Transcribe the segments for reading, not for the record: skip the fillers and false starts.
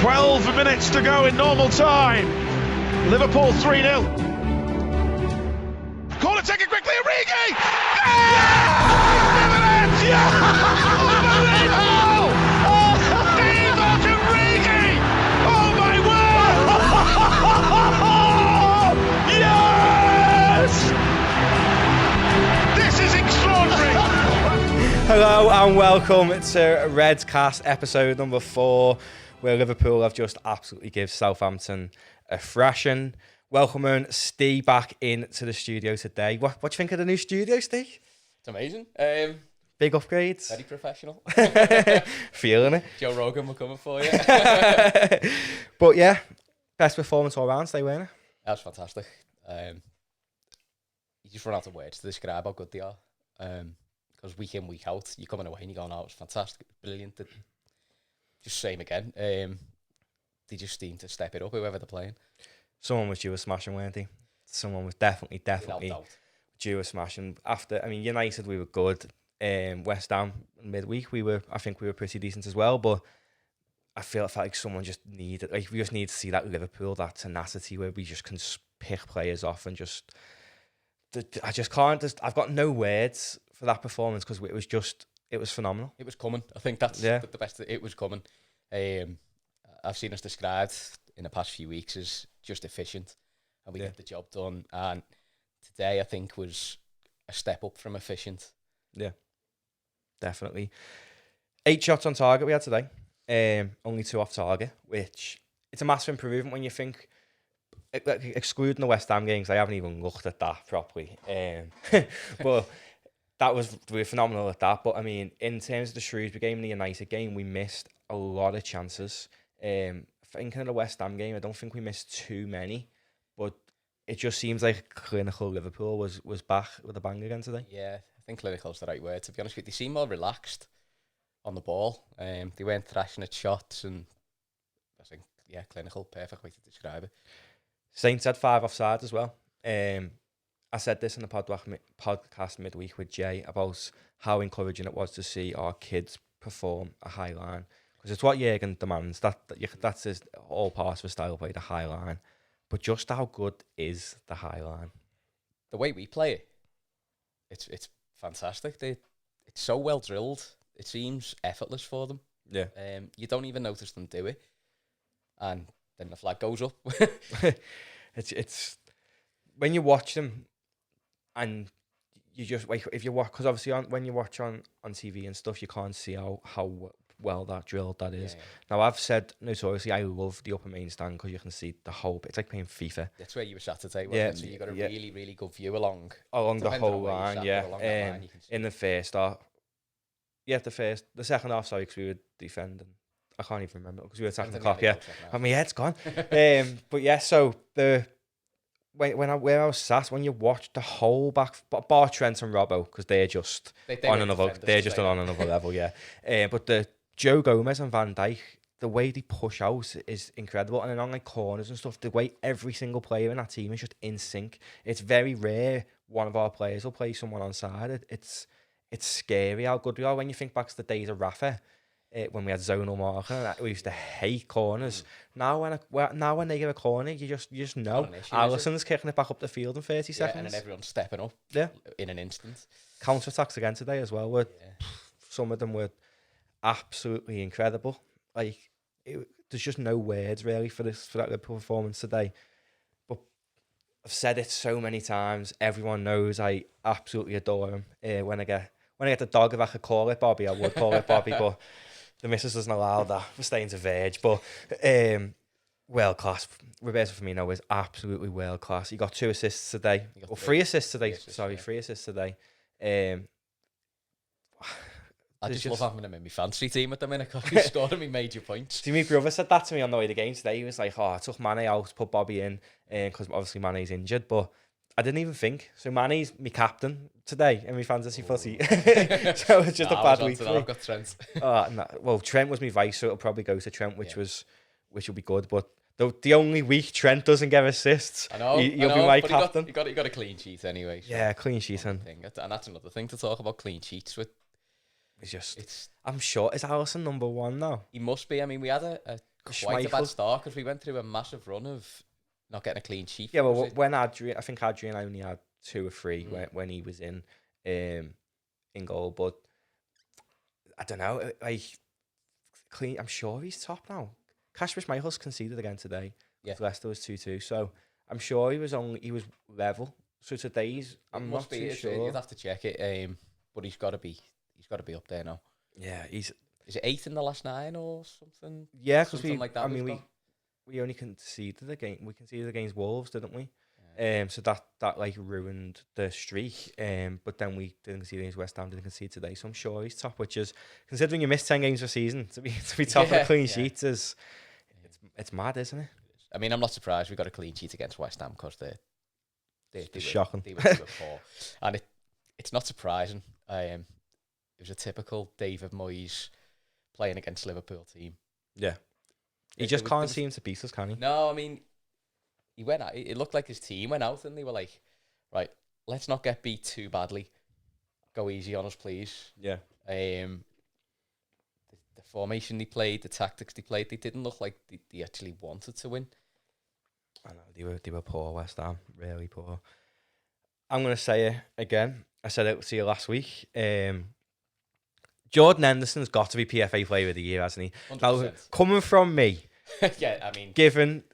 12 minutes to go in normal time. Liverpool 3-0. Corner taken quickly, Origi! Yeah! Oh my word! Yes! This is extraordinary! Hello and welcome to Reds Cast episode number 4, where Liverpool have just absolutely give Southampton a thrashing. Welcoming Ste back into the studio today. What do you think of the new studio, Ste? It's amazing. Big upgrades. Very professional. Feeling it. Joe Rogan will come for you. But yeah, best performance all round today, weren't it? That was fantastic. You just run out of words to describe how good they are. Because week in, week out, you're coming away and you're going, oh, it's fantastic, brilliant. Just same again. They just seem to step it up, whoever they're playing. Someone was due a smashing, weren't they? Someone was definitely Without doubt. due a smashing. After, I mean, United, we were good. West Ham midweek, I think we were pretty decent as well. But I felt like someone just needed, we just need to see that Liverpool, that tenacity where we just can pick players off and just. I just can't. I've got no words for that performance because it was phenomenal. It was coming. I think that's the best. It was coming. I've seen us described in the past few weeks as just efficient, and we get the job done. And today, I think, was a step up from efficient. Yeah, definitely. 8 shots on target we had today. Only 2 off target, which it's a massive improvement when you think. Excluding the West Ham games, I haven't even looked at that properly. But we were phenomenal at that. But I mean, in terms of the Shrewsbury game and the United game, we missed a lot of chances. Thinking of the West Ham game, I don't think we missed too many, but it just seems like clinical Liverpool was back with a bang again today. Yeah, I think clinical is the right word. To be honest with you, they seem more relaxed on the ball. They weren't thrashing at shots, and I think clinical, perfect way to describe it. Saints had 5 offside as well. I said this in the podcast midweek with Jay about how encouraging it was to see our kids perform a high line. Because it's what Jurgen demands. That's his all part of his style of play, the high line. But just how good is the high line? The way we play it, it's fantastic. It's so well drilled. It seems effortless for them. Yeah. You don't even notice them do it. And then the flag goes up. It's when you watch them, and you just if you watch, because obviously when you watch on TV and stuff, you can't see how well that drilled that is. Yeah. Now I've said notoriously I love the upper main stand because you can see the whole. It's like playing FIFA. That's where you were sat today, wasn't it? So you got a really, really good view along the whole line. Yeah, line, in the first half. Yeah, the second half. Sorry, because we were defending. I can't even remember because we were attacking the clock. Yeah, my head's gone. But yeah, so where I was sat, when you watch the whole back, bar Trent and Robbo, because they're just on another level. Yeah, but the Joe Gomez and Van Dijk, the way they push out is incredible, and then on like corners and stuff, the way every single player in that team is just in sync. It's very rare one of our players will play someone on side. It's scary how good we are when you think back to the days of Rafa. When we had zonal marking, we used to hate corners. Now when they get a corner, you just know Alisson's kicking it back up the field in 30 seconds. And then everyone's stepping up in an instant. Counter-attacks again today as well. Some of them were absolutely incredible. Like there's just no words really for that Liverpool performance today. But I've said it so many times. Everyone knows I absolutely adore him. When I get the dog, if I could call it Bobby, I would call it Bobby, but the missus doesn't allow that. We're staying to Verge, but world class. Roberto Firmino is absolutely world class. He got 2 assists today, or 3 assists today. 3 assists today. I just love having him in my fantasy team at the minute because he scored me major points. See, my brother said that to me on the way to the game today. He was like, I took Mane out, put Bobby in, because obviously Mane's injured, but I didn't even think. So Mane's my captain today in my fantasy footy. So it's just a bad week for me. I've got Trent. Well, Trent was my vice, so it'll probably go to Trent, which will be good. But the only week Trent doesn't get assists, I know, you'll be my captain. He got a clean sheet anyway. So yeah, clean sheet. And that's another thing to talk about, clean sheets with. I'm sure, is Alisson number 1 now? He must be. I mean, we had a quite a bad start because we went through a massive run of not getting a clean sheet. Yeah, well, when Adrian, I think Adrian only had 2 or 3 when he was in goal, but I don't know, like clean. I'm sure he's top now. Kasper Schmeichel's conceded again today. Yeah, Leicester was 2-2, so I'm sure he was level. So today's, I'm not too sure. You'd have to check it. But he's got to be up there now. Yeah, is it 8 in the last 9 or something? Yeah, because like that. I mean, we only conceded the game. We conceded against Wolves, didn't we? Yeah. So that like ruined the streak. But then we didn't concede against West Ham. Didn't concede today. So I'm sure he's top. Which is, considering you missed 10 games a season, to be top of the clean sheets is it's mad, isn't it? I mean, I'm not surprised we got a clean sheet against West Ham because they were shocking. They were poor, and it's not surprising. It was a typical David Moyes playing against Liverpool team. Yeah. He just can't seem to beat us, can he? No, I mean, he went out. It looked like his team went out and they were like, right, let's not get beat too badly. Go easy on us, please. Yeah. The formation they played, the tactics they played, they didn't look like they actually wanted to win. I know, they were poor, West Ham. Really poor. I'm going to say it again. I said it to you last week. Jordan Henderson's got to be PFA Player of the Year, hasn't he? 100%. Now, coming from me, yeah, I mean, given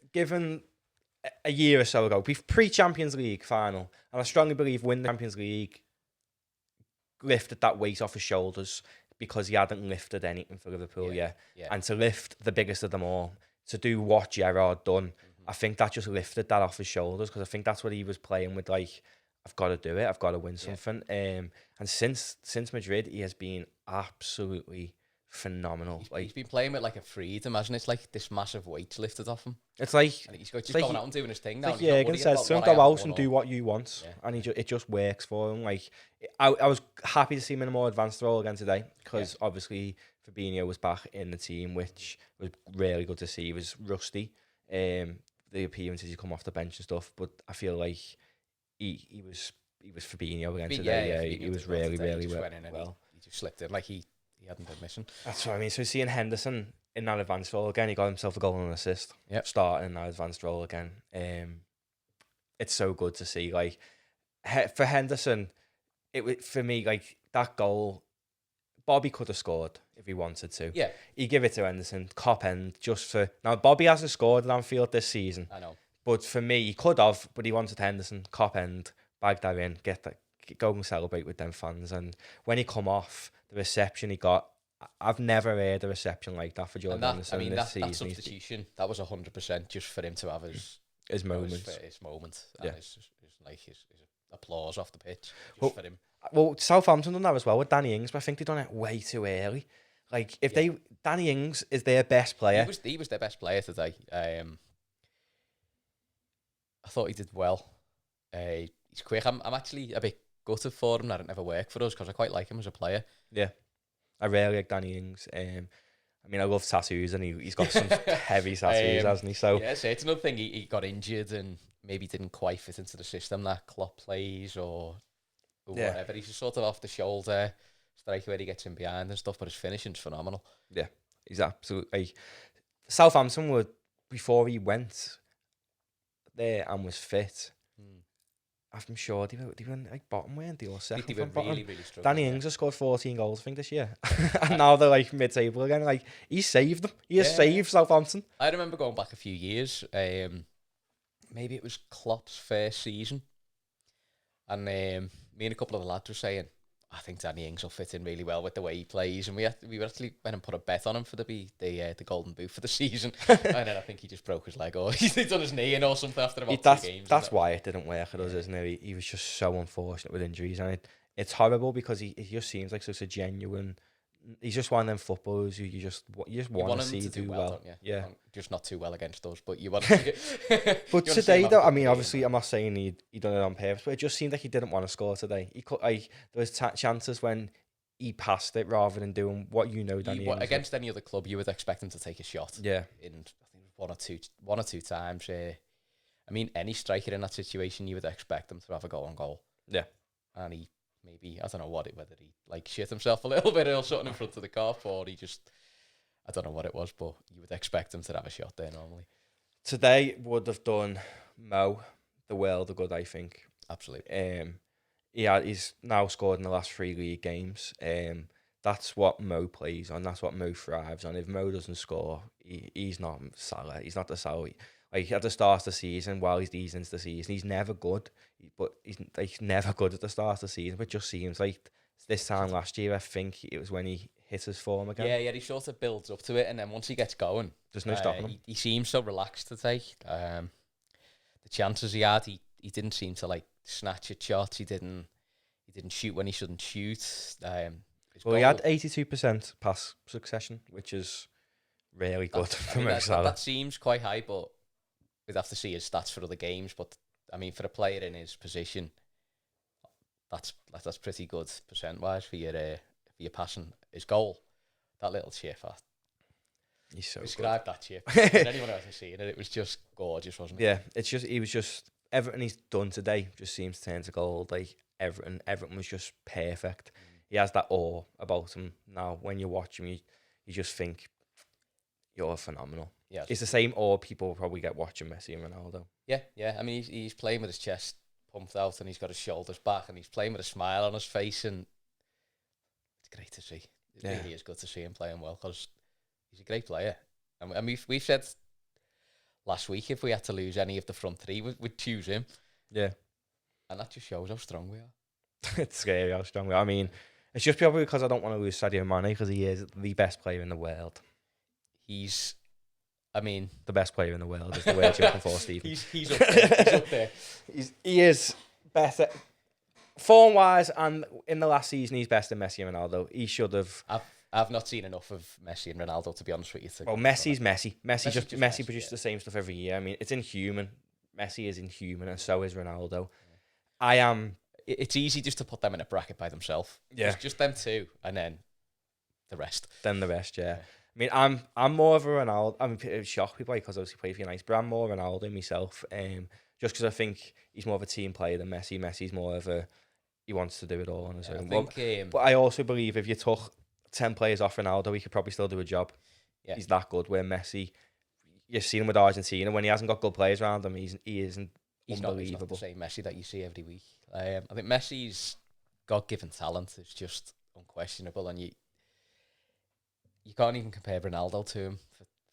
a year or so ago, pre-Champions League final, and I strongly believe winning the Champions League lifted that weight off his shoulders because he hadn't lifted anything for Liverpool yet. Yeah. And to lift the biggest of them all, to do what Gerrard done, I think that just lifted that off his shoulders because I think that's what he was playing with, like, I've got to do it. I've got to win something. And since Madrid, he has been absolutely phenomenal. He's been playing with like a freedom, hasn't it? It's like this massive weight's lifted off him. It's like, and he's just going out and doing his thing now. Like Jürgen says, don't go out and do what you want, and it just works for him. Like I was happy to see him in a more advanced role again today because obviously Fabinho was back in the team, which was really good to see. He was rusty, the appearances he come off the bench and stuff, but I feel like he was Fabinho again today. He was really well. He just slipped in like he hadn't been missing. That's what I mean. So seeing Henderson in that advanced role again, he got himself a goal and an assist. Yep. Starting in that advanced role again. It's so good to see. Like for Henderson, for me, like that goal, Bobby could have scored if he wanted to. Yeah. He give it to Henderson, cop end, just for now. Bobby hasn't scored at Anfield this season. I know. But for me, he could have, but he wanted Henderson, cop end, bag that in, go and celebrate with them fans. And when he come off, the reception he got, I've never heard a reception like that for Jordan Henderson this season. That substitution, that was 100% just for him to have his moment. His moment. And his applause off the pitch for him. Well, Southampton done that as well with Danny Ings, but I think they done it way too early. Like, Danny Ings is their best player. He was their best player today. I thought he did well. He's quick. I'm actually a bit gutted for him that it never worked for us because I quite like him as a player. Yeah, I really like Danny Ings. I mean, I love tattoos and he's got some heavy tattoos, hasn't he? So yeah, so it's another thing. He got injured and maybe didn't quite fit into the system that Klopp plays or whatever. He's just sort of off the shoulder striker where he gets in behind and stuff, but his finishing's phenomenal. Yeah, he's absolutely. Southampton were, before he went there and was fit, I'm sure they were like bottom, weren't they? Or second. They were really struggling. Danny Ings has scored 14 goals, I think, this year. And now they're like mid-table again. Like, he saved them. He has saved Southampton. I remember going back a few years. Maybe it was Klopp's first season. And me and a couple of the lads were saying, I think Danny Ings will fit in really well with the way he plays, and we actually went and put a bet on him for the golden boot for the season, and then I think he just broke his leg or he's done his knee in or something after about 2 games. That's why it didn't work at us, isn't it? He was just so unfortunate with injuries, and it's horrible because he just seems like such a genuine. He's just one of them footballers who you just want to see do well. Yeah, just not too well against us, but you want to. But today, though, I mean, obviously, I'm not saying he done it on purpose, but it just seemed like he didn't want to score today. He could, there was chances when he passed it rather than doing what Danny Ings against any other club, you would expect him to take a shot. Yeah, in I think one or two times. I mean, any striker in that situation, you would expect him to have a goal. Yeah, and he. Maybe, I don't know whether he like shit himself a little bit or something in front of the car, or he just, I don't know what it was, but you would expect him to have a shot there normally. Today would have done Mo the world of good, I think. Absolutely. He's now scored in the last 3 league games. That's what Mo plays on. That's what Mo thrives on. If Mo doesn't score, he's not Salah. He's not the Salah. Like at the start of the season, while he's easing into the season, he's never good. But he's never good at the start of the season. But it just seems like this time last year, I think it was when he hit his form again. Yeah, he sort of builds up to it, and then once he gets going, there's no stopping him. He seems so relaxed today. The chances he had, he didn't seem to like snatch at shots. He didn't shoot when he shouldn't shoot. He had 82% pass succession, which is really good for Mo Salah. That seems quite high, but we'd have to see his stats for other games. But I mean, for a player in his position, that's pretty good percent-wise for your passing. His goal, that little chip. He's so describe good. That chip. Anyone else has seen it? It was just gorgeous, wasn't it? Yeah, he was just everything he's done today just seems to turn to gold. Like everything was just perfect. He has that awe about him now. When you watch him, you just think you're phenomenal. Yeah, it's the same awe people probably get watching Messi and Ronaldo. Yeah. I mean, he's playing with his chest pumped out, and he's got his shoulders back, and he's playing with a smile on his face, and it's great to see. It really is good to see him playing well, because he's a great player. And we've said last week, if we had to lose any of the front three, we'd choose him. Yeah, and that just shows how strong we are. It's scary how strong we are. I mean, it's just probably because I don't want to lose Sadio Mane, because he is the best player in the world. The best player in the world is the word you're looking for, Steve. He's up there. He's up there. He is better form-wise, and in the last season, he's better than Messi and Ronaldo. He should have. I've not seen enough of Messi and Ronaldo, to be honest with you. Well, Messi's Messi. Messi produces the same stuff every year. I mean, it's inhuman. Messi is inhuman, and so is Ronaldo. Yeah. It's easy just to put them in a bracket by themselves. Yeah, just them two, and then the rest. Yeah. I mean, I'm more of a Ronaldo. I'm shocked people because obviously play for United, but I'm more Ronaldo myself. Just because I think he's more of a team player than Messi. Messi's more of he wants to do it all on his own. But I also believe if you took 10 players off Ronaldo, he could probably still do a job. Yeah. He's that good. Where Messi, you've seen him with Argentina, when he hasn't got good players around him, he isn't unbelievable. He's not the same Messi that you see every week. I think Messi's God-given talent is just unquestionable, and you can't even compare Ronaldo to him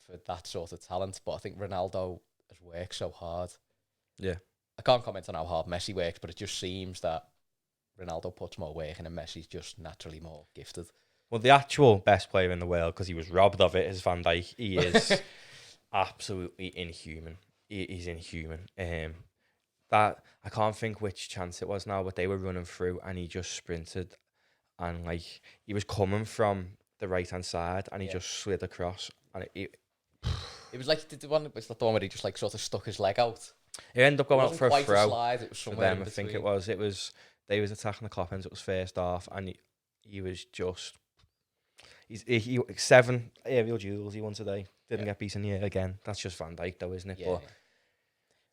for that sort of talent. But I think Ronaldo has worked so hard. Yeah, I can't comment on how hard Messi works, but it just seems that Ronaldo puts more work in, and Messi's just naturally more gifted. Well, the actual best player in the world, because he was robbed of it, is Van Dijk. He is absolutely inhuman. He's inhuman. That I can't think which chance it was now, but they were running through and he just sprinted, and like he was coming from the right hand side and he just slid across, and it was like the one where he just like sort of stuck his leg out. It ended up going out for a throw. It was somewhere in between. I think it was they was attacking the Coppens. It was first half, and he was just he 7 aerial duels he won today. Didn't get beaten here again. That's just Van Dijk though, isn't it? Yeah,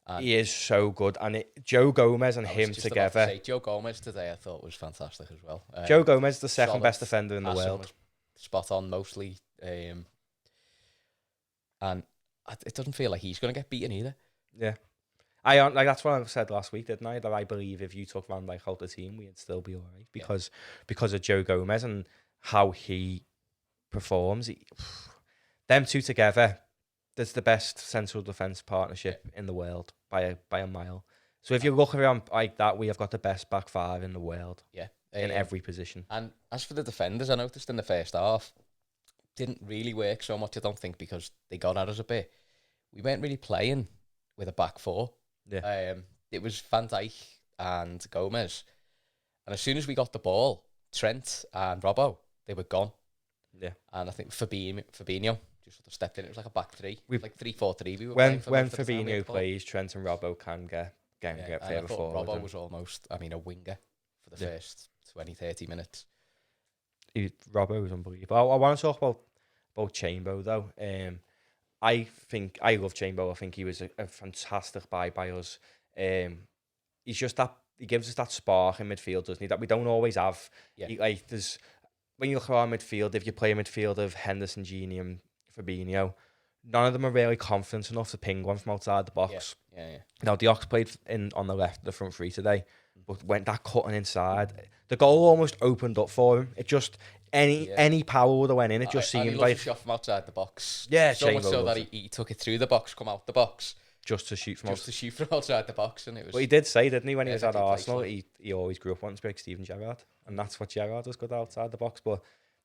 but he is so good, and Joe Gomez and him together. Joe Gomez today I thought was fantastic as well. Joe Gomez, the second best defender in the world, was spot on mostly, and it doesn't feel like he's going to get beaten either. Yeah, that's what I said last week, didn't I? That I believe if you took Van Dijk out the team, we'd still be alright because of Joe Gomez and how he performs. Them two together, that's the best central defence partnership in the world by a mile. So if you look around like that, we have got the best back five in the world. Yeah, in every position. And as for the defenders, I noticed in the first half, didn't really work so much, I don't think, because they got at us a bit. We weren't really playing with a back four. Yeah. It was Van Dijk and Gomez. And as soon as we got the ball, Trent and Robbo, they were gone. Yeah. And I think Fabinho just sort of stepped in. It was like a back three. Like 3-4-3 we were when playing. When Fabinho plays, Trent and Robbo can get further forward. Robbo was almost, a winger for the first 20-30 minutes. Robbo was unbelievable. I want to talk about Chambo though. I think I love Chambo. I think he was a fantastic buy by us. He's just that he gives us that spark in midfield, doesn't he? That we don't always have. Yeah. When you look at our midfield, if you play a midfield of Henderson, Gini, and Fabinho, none of them are really confident enough to ping one from outside the box. Yeah. Now, Diox played on the left, the front three today, but went that cutting inside. The goal almost opened up for him. It just, any power would have went in. It just seemed like... a shot from outside the box. Yeah, so much so that he took it through the box, come out the box. Just to shoot from outside the box. And it was... But he did say, didn't he, when he was at Arsenal, he always grew up wanting to be like Steven Gerrard. And that's what Gerrard was good outside the box. But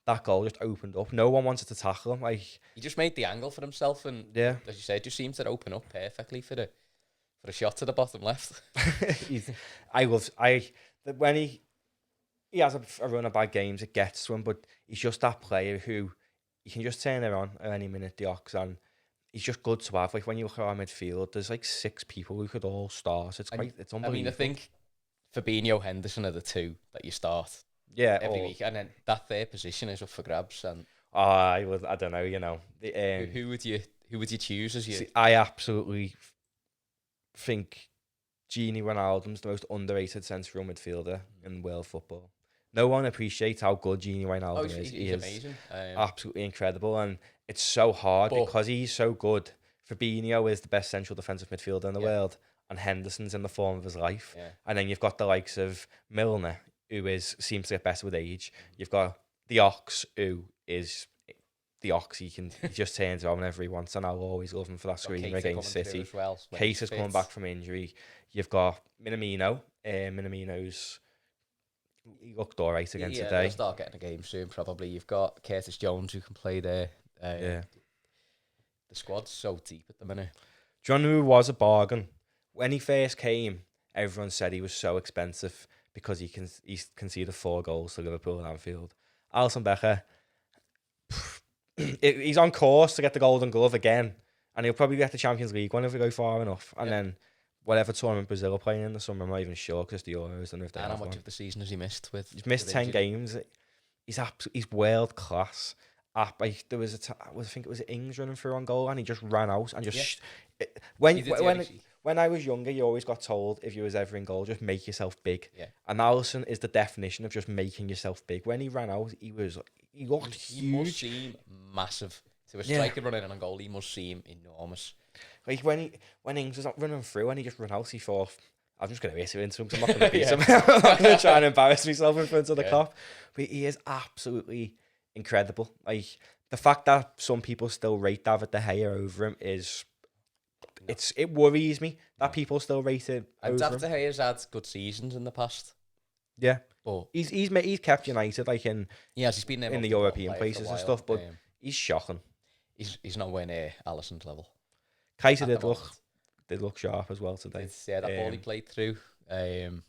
that goal just opened up. No one wanted to tackle him. Like, he just made the angle for himself. And as you said, just seemed to open up perfectly for a shot to the bottom left. When he has a run of bad games, it gets to him, but he's just that player who you can just turn it on at any minute, Diox, and he's just good to have. Like, when you look at our midfield, there's like 6 people who could all start. It's unbelievable. I mean, I think Fabinho, Henderson are the 2 that you start every week, and then that third position is up for grabs. And I don't know, who would you choose as you? See, I absolutely think Gini Wijnaldum's the most underrated central midfielder in world football. No one appreciates how good Gini Wijnaldum is. He's amazing. Absolutely incredible. And it's so hard because he's so good. Fabinho is the best central defensive midfielder in the world, and Henderson's in the form of his life. Yeah. And then you've got the likes of Milner, who seems to get better with age. You've got the Ox, who is the Ox. He just turns around whenever he wants, and I'll always love him for that screamer against City. Case is coming back from injury. You've got Minamino. Minamino's... He looked all right again today. He'll start getting a game soon, probably. You've got Curtis Jones, who can play there. The squad's so deep at the minute. John who was a bargain. When he first came, everyone said he was so expensive because he conceded 4 goals to Liverpool at Anfield. Alisson Becker, he's on course to get the Golden Glove again, and he'll probably get the Champions League one if we go far enough. And then whatever tournament Brazil are playing in the summer, I'm not even sure because the Euros. And how much of the season has he missed? He's missed 10 games. He's world class. There was I think it was Ings running through on goal, and he just ran out and just. When I was younger, you always got told if you was ever in goal, just make yourself big. Yeah. And Alisson is the definition of just making yourself big. When he ran out, he looked huge. He must seem massive to a striker running in on goal. He must seem enormous. Like when Ings was running through and he just ran out, he thought, I'm just going to race it into him because I'm not going to beat him. I'm not going to try and embarrass myself in front of the cop. But he is absolutely incredible. Like, the fact that some people still rate David De Gea over him is... It worries me that people still rate it over David De Gea's had good seasons in the past. Yeah. But he's kept United like he's been in the European places and stuff, but he's shocking. He's nowhere near Alisson's level. Kaiser did look sharp as well today. That ball he played through was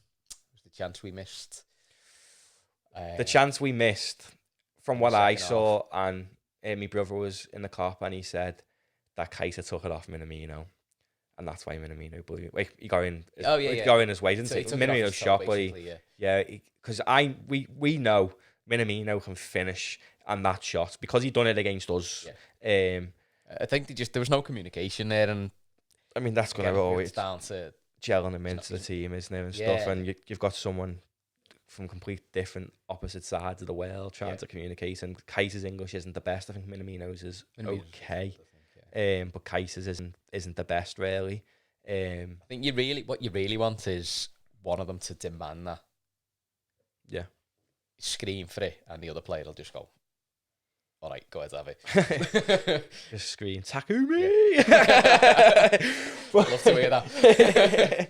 the chance we missed. The chance we missed, from what I saw, and my brother was in the car and he said that Kaiser took it off Minamino, and that's why Minamino blew. Like, he got in. Go in his way, didn't he? Minamino's shot, but because we know Minamino can finish, and that shot because he done it against us. Yeah. I think there was no communication there, and I mean that's going to always down to gelling him into the team, isn't it, and stuff. And you've got someone from complete different opposite sides of the world trying to communicate. And Kaiser's English isn't the best. I think Minamino's is okay, but Kaiser's isn't the best really. I think what you really want is one of them to demand that. Yeah, scream for it, and the other player will just go, all right, go ahead, have it. Just scream, Takumi! I'd love to hear that.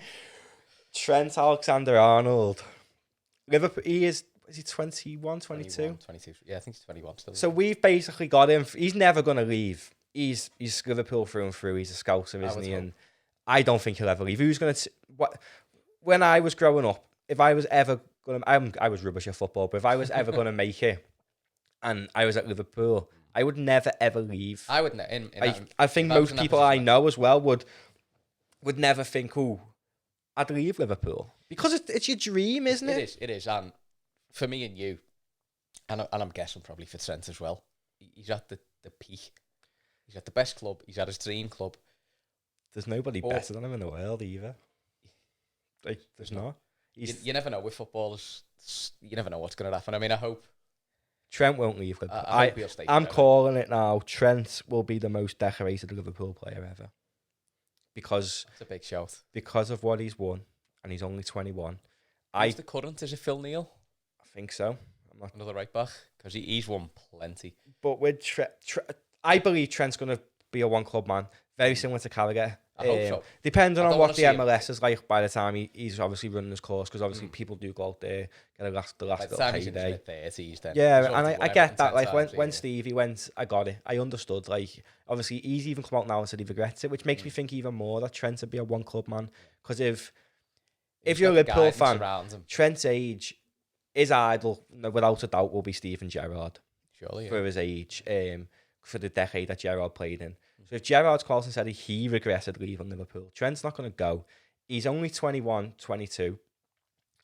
Trent Alexander-Arnold. Liverpool, is he 21, 22? 22. Yeah, I think he's 21 still. So we've basically got him. He's never going to leave. He's Liverpool through and through. He's a scouser, isn't he? And I don't think he'll ever leave. Who's going to... When I was growing up, if I was ever going to... I was rubbish at football, but if I was ever going to make it, and I was at Liverpool, I would never ever leave. I would never. I think most people I know as well would never think, "Oh, I'd leave Liverpool," because it's your dream, isn't it? It is, and for me and you, and I'm guessing probably for Trent as well. He's at the peak. He's at the best club. He's at his dream club. There's nobody better than him in the world either. Like, there's not. You never know with footballers. You never know what's going to happen. I mean, I hope Trent won't leave Liverpool. I hope he'll stay I'm forever. calling it now. Trent will be the most decorated Liverpool player ever. Because That's a big shout. because of what he's won, and he's only 21. Who's the current? Is it Phil Neal? I think so. I'm not, Another right back? Because he's won plenty. but with I believe Trent's going to be a one-club man, very similar to Carragher. I hope so. Depending I on don't what wanna the see him. MLS is like by the time he's obviously running his course, because obviously people do go out there, get the last By the little time he's in payday. his 30s, then. Yeah, he's and already I won get everything that. 10 Like times, when yeah. Stevie went, I got it. I understood. Like obviously he's even come out now and said he regrets it, which makes me think even more that Trent would be a one club man. Because if He's you're a got the Liverpool guidance fan, around him. Trent's age, his idol, without a doubt, will be Steven Gerrard Surely, for his age, for the decade that Gerrard played in. So if Gerrard's Carlson said he regretted leaving Liverpool, Trent's not going to go. He's only 21, 22.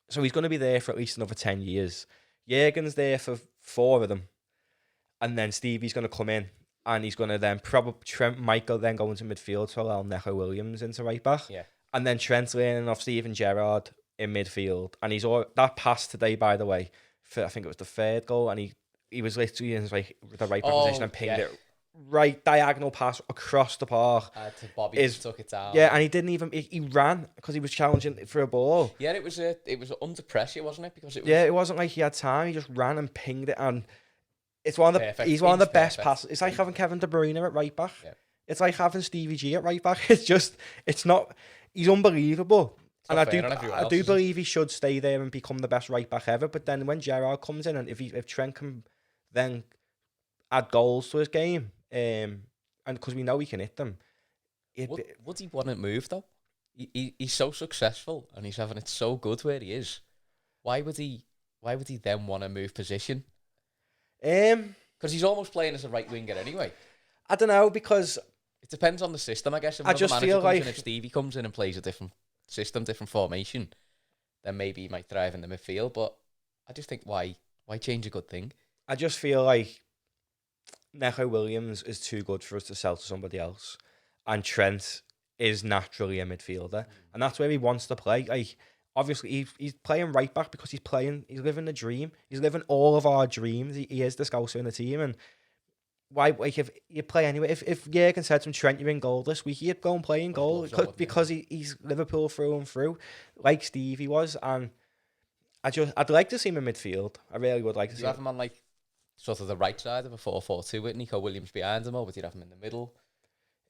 So he's going to be there for at least another 10 years. Jurgen's there for 4 of them. And then Stevie's going to come in. And he's going to then Trent might then go into midfield to allow Neco Williams into right back. Yeah. And then Trent's learning off Steven Gerrard in midfield. And that pass today, by the way, I think it was the 3rd goal. And he was literally in like the right back position and pinged it right diagonal pass across the park. To Bobby just took it down. Yeah, and he didn't even he ran because he was challenging for a ball. Yeah, it was under pressure, wasn't it? Because it was, Yeah, it wasn't like he had time. He just ran and pinged it, and it's one of the Perfect. he's one of the best Perfect. passes. It's like having Kevin De Bruyne at right back. Yeah. It's like having Stevie G at right back. It's not. He's unbelievable. And I do believe he should stay there and become the best right back ever. But then when Gerrard comes in, and if Trent can then add goals to his game, and because we know he can hit them, would he want to move though? He's so successful and he's having it so good where he is. Why would he then want to move position? Because he's almost playing as a right winger anyway. I don't know, because it depends on the system, I guess. If I just feel like if Stevie comes in and plays a different system, different formation, then maybe he might thrive in the midfield. But I just think why change a good thing? I just feel like Neco Williams is too good for us to sell to somebody else, and Trent is naturally a midfielder, and that's where he wants to play. Like obviously he's playing right back because he's living the dream. He's living all of our dreams. He is the scouser in the team, and why? Like if you play anyway, if Jurgen said to him, Trent, you're in goal this week, he'd go and play in goal because he's Liverpool through and through, like Stevie was, and I'd like to see him in midfield. I really would like to see. You have him on like sort of the right side of a 4-4-2 with Neco Williams behind him, or would you have him in the middle?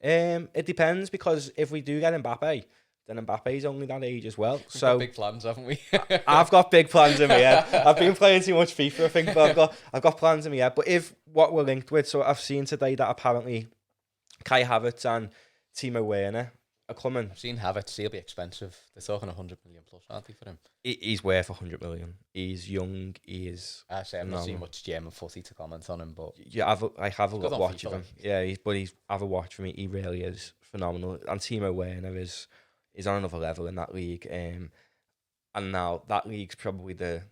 It depends, because if we do get Mbappe, then Mbappe's only that age as well. We've so got big plans, haven't we? I've got big plans in my head. I've been playing too much FIFA, I think, but I've got plans in my head. But if what we're linked with, so I've seen today that apparently Kai Havertz and Timo Werner are coming. I've seen Havertz. He'll be expensive. They're talking 100 million plus, aren't they, for him? He's worth 100 million. He's young. He is. I say I've not seen much German footy to comment on him, but yeah, I have a good on watch FIFA, of him. like. Yeah, he's have a watch for me. He really is phenomenal. And Timo Werner is on another level in that league. And now that league's probably the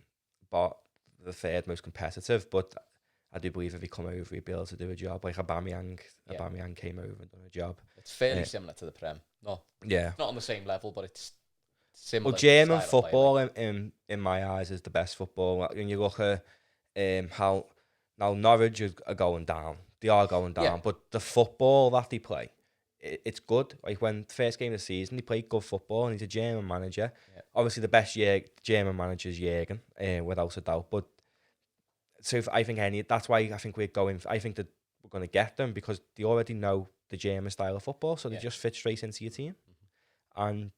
3rd most competitive, but I do believe if he come over, he'd be able to do a job. Like Aubameyang came over and done a job. It's fairly similar to the Prem. No, yeah, not on the same level, but it's similar. Well, German style of play, football like. in my eyes is the best football. Like, when you look at how now Norwich are going down, they are going down, but the football that they play, it's good. Like when first game of the season, they played good football, and he's a German manager. Yeah. Obviously, the best German manager is Jurgen, without a doubt. But so I think that's why I think we're going. I think that we're going to get them because they already know the German style of football, so they just fit straight into your team. And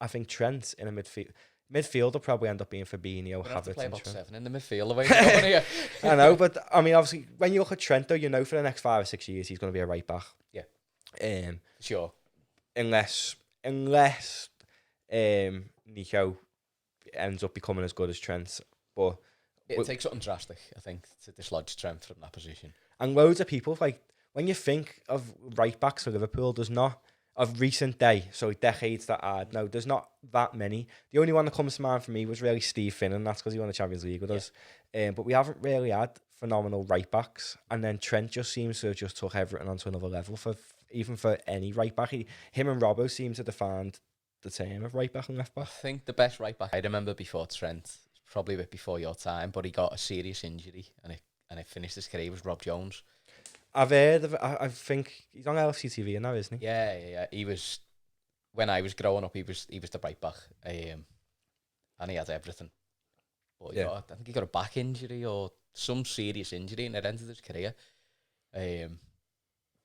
I think Trent in a midfield will probably end up being Fabinho, Havertz, to play and about Trent. 7 in the midfield. The way I know, but I mean, obviously, when you look at Trent, though, you know for the next 5 or 6 years he's going to be a right back. Yeah. Sure. Unless Nico ends up becoming as good as Trent, but it takes something drastic, I think, to dislodge Trent from that position. And loads of people, like when you think of right backs for Liverpool, there's not of recent day, so decades that had. No, there's not that many. The only one that comes to mind for me was really Steve Finnan. That's because he won the Champions League with us. But we haven't really had phenomenal right backs. And then Trent just seems to have just took everything onto another level for any right back. Him and Robbo seem to define the term of right back and left back. I think the best right back I remember before Trent probably a bit before your time, but he got a serious injury and it finished his career. Was Rob Jones. I've heard of it. I think he's on LCTV now, isn't he? Yeah. He was, when I was growing up, he was the right back, and he had everything. But I think he got a back injury or some serious injury, and it ended his career. And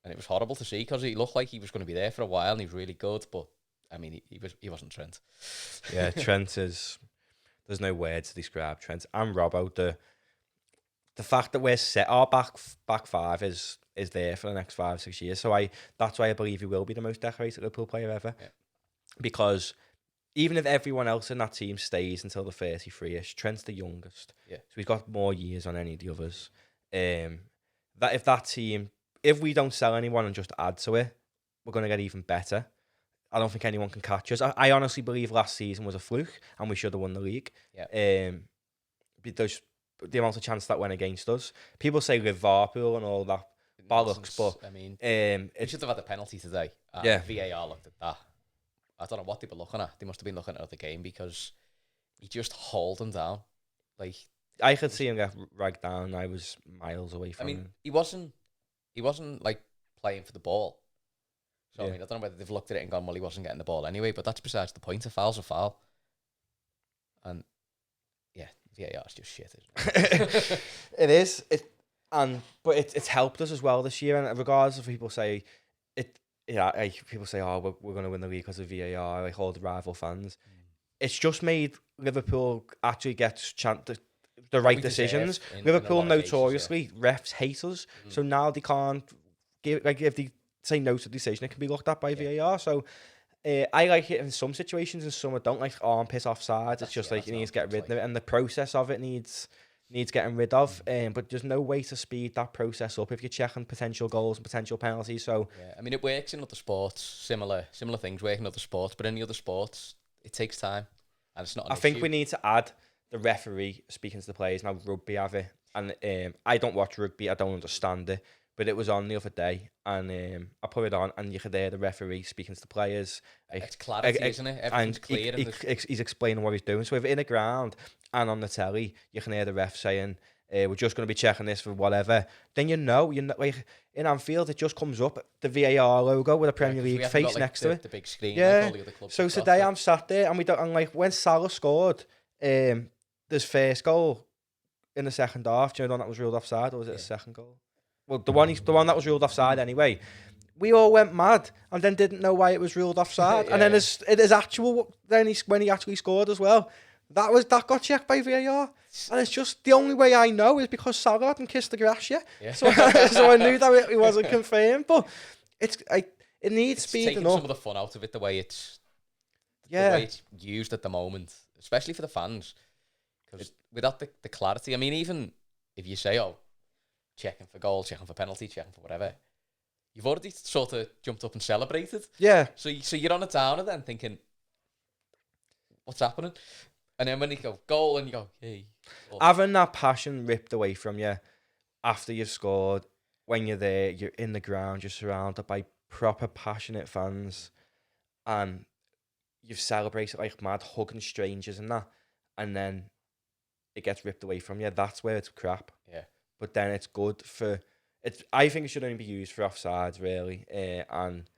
it was horrible to see because he looked like he was going to be there for a while, and he was really good. But I mean, he wasn't Trent. Yeah, Trent is. There's no word to describe Trent and Robbo. The fact that we're set, our back five is there for the next 5-6 years. So that's why I believe he will be the most decorated Liverpool player ever. Yeah. Because even if everyone else in that team stays until the 33ish, Trent's the youngest. Yeah. So he's got more years on any of the others. If we don't sell anyone and just add to it, we're going to get even better. I don't think anyone can catch us. I honestly believe last season was a fluke and we should have won the league. Yeah. Because the amount of chance that went against us. People say Liverpool and all that bollocks, but I mean, it should have had the penalty today. Yeah. VAR looked at that. I don't know what they were looking at. They must have been looking at the game because he just hauled him down. Like, I could see him get ragged down. I was miles away from him. He wasn't like playing for the ball. So I mean, I don't know whether they've looked at it and gone, well, he wasn't getting the ball anyway, but that's besides the point. A foul's a foul. And yeah, it's just shit, isn't it? It is. But it's helped us as well this year. And regardless of people say people say, oh, we're going to win the league because of VAR, like all the rival fans. It's just made Liverpool actually get the right decisions. Liverpool notoriously, refs hate us. So now they can't give, like, if they say no to the decision, it can be looked at by VAR. So I like it in some situations and some I don't, like arm piss offsides. It's just like you need to get rid of it, and the process of it needs getting rid of. But there's no way to speed that process up if you're checking potential goals and potential penalties. So yeah, I mean, it works in other sports. Similar things work in other sports, but in the other sports, it takes time, and it's not. I think we need to add the referee speaking to the players. Now rugby have it, and I don't watch rugby. I don't understand it. But it was on the other day, and I put it on, and you could hear the referee speaking to the players. It's clarity, isn't it? Everything's clear. He's explaining what he's doing. So if in the ground and on the telly, you can hear the ref saying, we're just going to be checking this for whatever. Then you know, like in Anfield, it just comes up, the VAR logo with a Premier League face got, next to it. The big screen. Yeah. Like all the other clubs so today I'm sat there, and like when Salah scored, this first goal in the second half, do you know the one that was ruled offside, or was it the second goal? Well, the one that was ruled offside anyway. We all went mad and then didn't know why it was ruled offside. And then it is actual. Then when he actually scored as well, that got checked by VAR. And it's just the only way I know is because Salah hadn't kissed the grass yet. Yeah. So I knew that it wasn't confirmed. But it needs speed taking some of the fun out of it. The way it's used at the moment, especially for the fans, because without the clarity. I mean, even if you say, oh, checking for goal, checking for penalty, checking for whatever, you've already sort of jumped up and celebrated. Yeah. So you're on a downer then thinking, what's happening? And then when you go goal and you go, hey. Oh. Having that passion ripped away from you after you've scored, when you're there, you're in the ground, you're surrounded by proper passionate fans, and you've celebrated like mad, hugging strangers and that, and then it gets ripped away from you. That's where it's crap. Yeah. But then it's good for it. I think it should only be used for offsides, really, and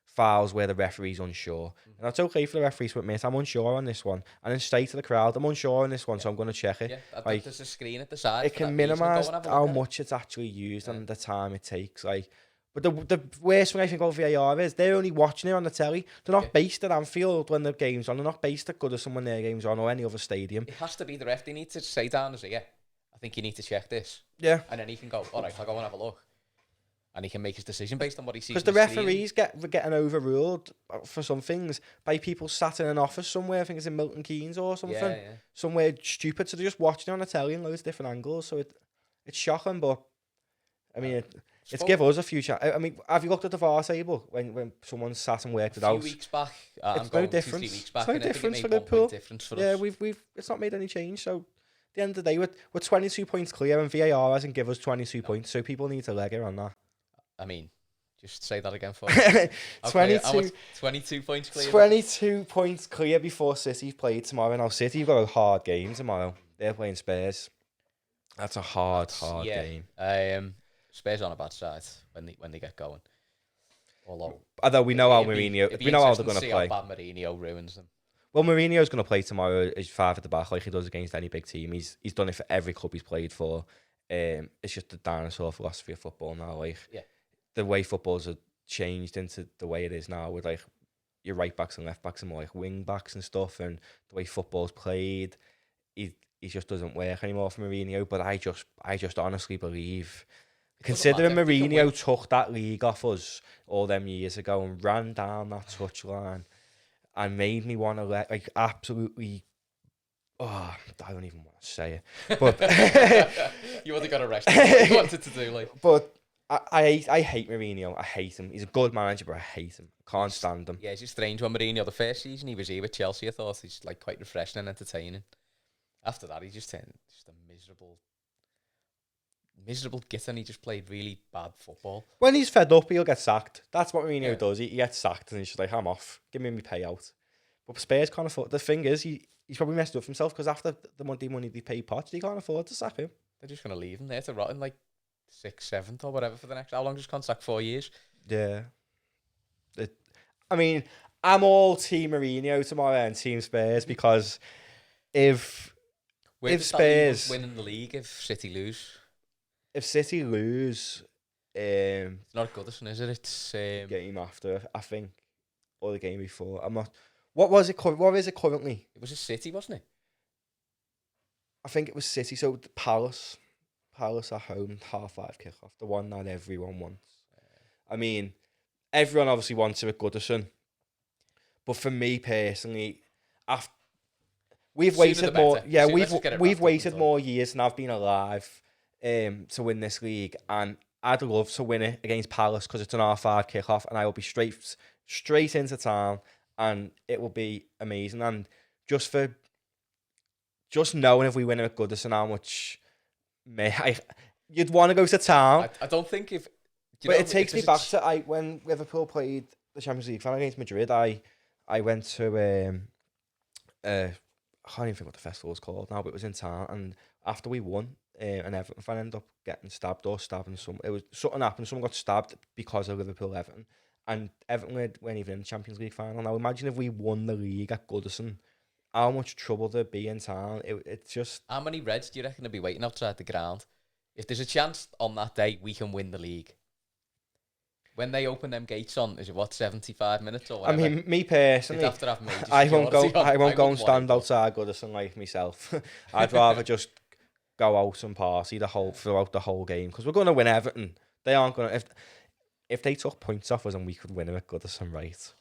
fouls where the referee's unsure. And that's okay for the referees to admit, I'm unsure on this one, and then say to the crowd, I'm unsure on this one, so I'm going to check it. Yeah, like, there's a screen at the side. It can minimise how much it's actually used and the time it takes. Like, but the worst thing I think about VAR is they're only watching it on the telly. They're not based at Anfield when the game's on. They're not based at Goodison when their game's on, or any other stadium. It has to be the ref. They need to say down as I think you need to check this. Yeah. And then he can go, all right, I'll go and have a look. And he can make his decision based on what he sees. Because the referees getting overruled for some things by people sat in an office somewhere. I think it's in Milton Keynes or something. Yeah. Somewhere stupid. So they're just watching it on the telly in loads of different angles. So it's shocking, but I mean, it's give us a future. I mean, have you looked at the VAR table when someone sat and worked it out? A few weeks back. It's no difference. 2-3 weeks back. It's no difference for Liverpool. Yeah, it's not made any change. So at the end of the day, we're 22 points clear, and VAR hasn't give us 22 points. So people need to leg it on that. I mean, just say that again for me. 22 points clear. 22 points clear before City play tomorrow. Now City have got a hard game tomorrow. They're playing Spurs. That's a hard game. Spurs on a bad side when they get going. Although we know how Mourinho, we know how they're going to play. How bad Mourinho ruins them. Well, Mourinho's going to play tomorrow as 5 at the back, like he does against any big team. He's done it for every club he's played for. It's just the dinosaur philosophy of football now. Like the way footballs are changed into the way it is now, with like your right backs and left backs and more like wing backs and stuff, and the way football's played, he just doesn't work anymore for Mourinho. But I just honestly believe, considering Mourinho took that league off us all them years ago and ran down that touchline and made me want to like absolutely. Oh, I don't even want to say it, but you would have got arrested. You wanted to do like. But I hate Mourinho. I hate him. He's a good manager, but I hate him. Can't stand him. Yeah, he's a strange one. Mourinho, the first season he was here with Chelsea, I thought he's like quite refreshing and entertaining. After that, he just turned just a miserable git, and he just played really bad football. When he's fed up, he'll get sacked. That's what Mourinho does. He gets sacked and he's just like, I'm off. Give me my payout. But Spurs can't afford. The thing is, he's probably messed up himself because after the money they pay Poch, they can't afford to sack him. They're just going to leave him there to rot in like 6th, 7th or whatever for the next. How long is his contract? 4 years? Yeah. I mean, I'm all Team Mourinho tomorrow and Team Spurs because if Spurs winning the league, if City lose. If City lose, it's not Goodison, is it? It's game after, I think, or the game before. I'm not. What was it? What is it currently? It was a City, wasn't it? I think it was City. So the Palace at home, 5:30 kickoff, the one that everyone wants. I mean, everyone obviously wants it at Goodison, but for me personally, we've waited more. Yeah, we've waited more years than I've been alive. To win this league, and I'd love to win it against Palace because it's an R5 kickoff, and I will be straight into town, and it will be amazing. And just knowing if we win it at Goodison, how much you'd want to go to town. I don't think it takes me back to when Liverpool played the Champions League final against Madrid. I went to I can't even think what the festival was called now, but it was in town, and after we won. An Everton fan ended up getting stabbed or stabbing someone. It was something happened. Someone got stabbed because of Liverpool Everton, and Everton weren't even in the Champions League final. Now imagine if we won the league at Goodison, how much trouble there'd be in town. It's just. How many Reds do you reckon would be waiting outside the ground? If there's a chance on that day we can win the league, when they open them gates on, is it 75 minutes or whatever? I mean, me personally, I won't go and stand outside Goodison like myself. I'd rather just go out and party throughout the whole game because we're going to win Everton. They aren't going to. If they took points off us and we could win them at Goodison, right?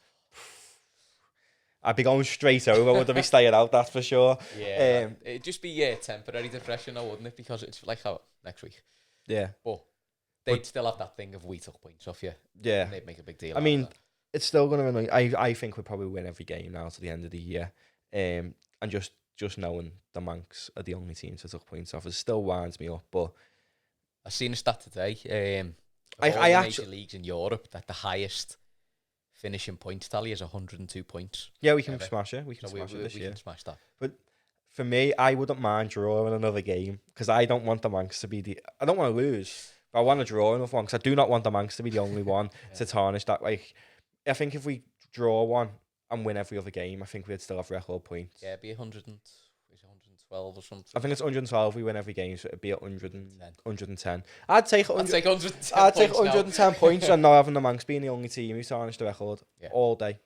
I'd be going straight over. Would I be staying out? That's for sure. Yeah, it'd just be temporary depression, though, wouldn't it? Because it's like how next week. Yeah, but they'd still have that thing of we took points off you. Yeah, and they'd make a big deal. I mean, it's still going to annoy. I think we'll probably win every game now to the end of the year. And just knowing the Mancs are the only teams that took points off, it still winds me up. But I seen a stat today. I actually major leagues in Europe that the highest finishing points tally is 102 points. Yeah, we can smash it. We can smash it this year. We can smash that. But for me, I wouldn't mind drawing another game because I don't want the Mancs to be I don't want to lose, but I want to draw another one because I do not want the Mancs to be the only one to tarnish that. Like, I think if we draw one and win every other game, I think we'd still have record points. Yeah, it'd be 112 or something. I think it's 112 we win every game, so it'd be 110. I'd take 110 I'd take 110 points and not having the Mancs being the only team who tarnished the record all day.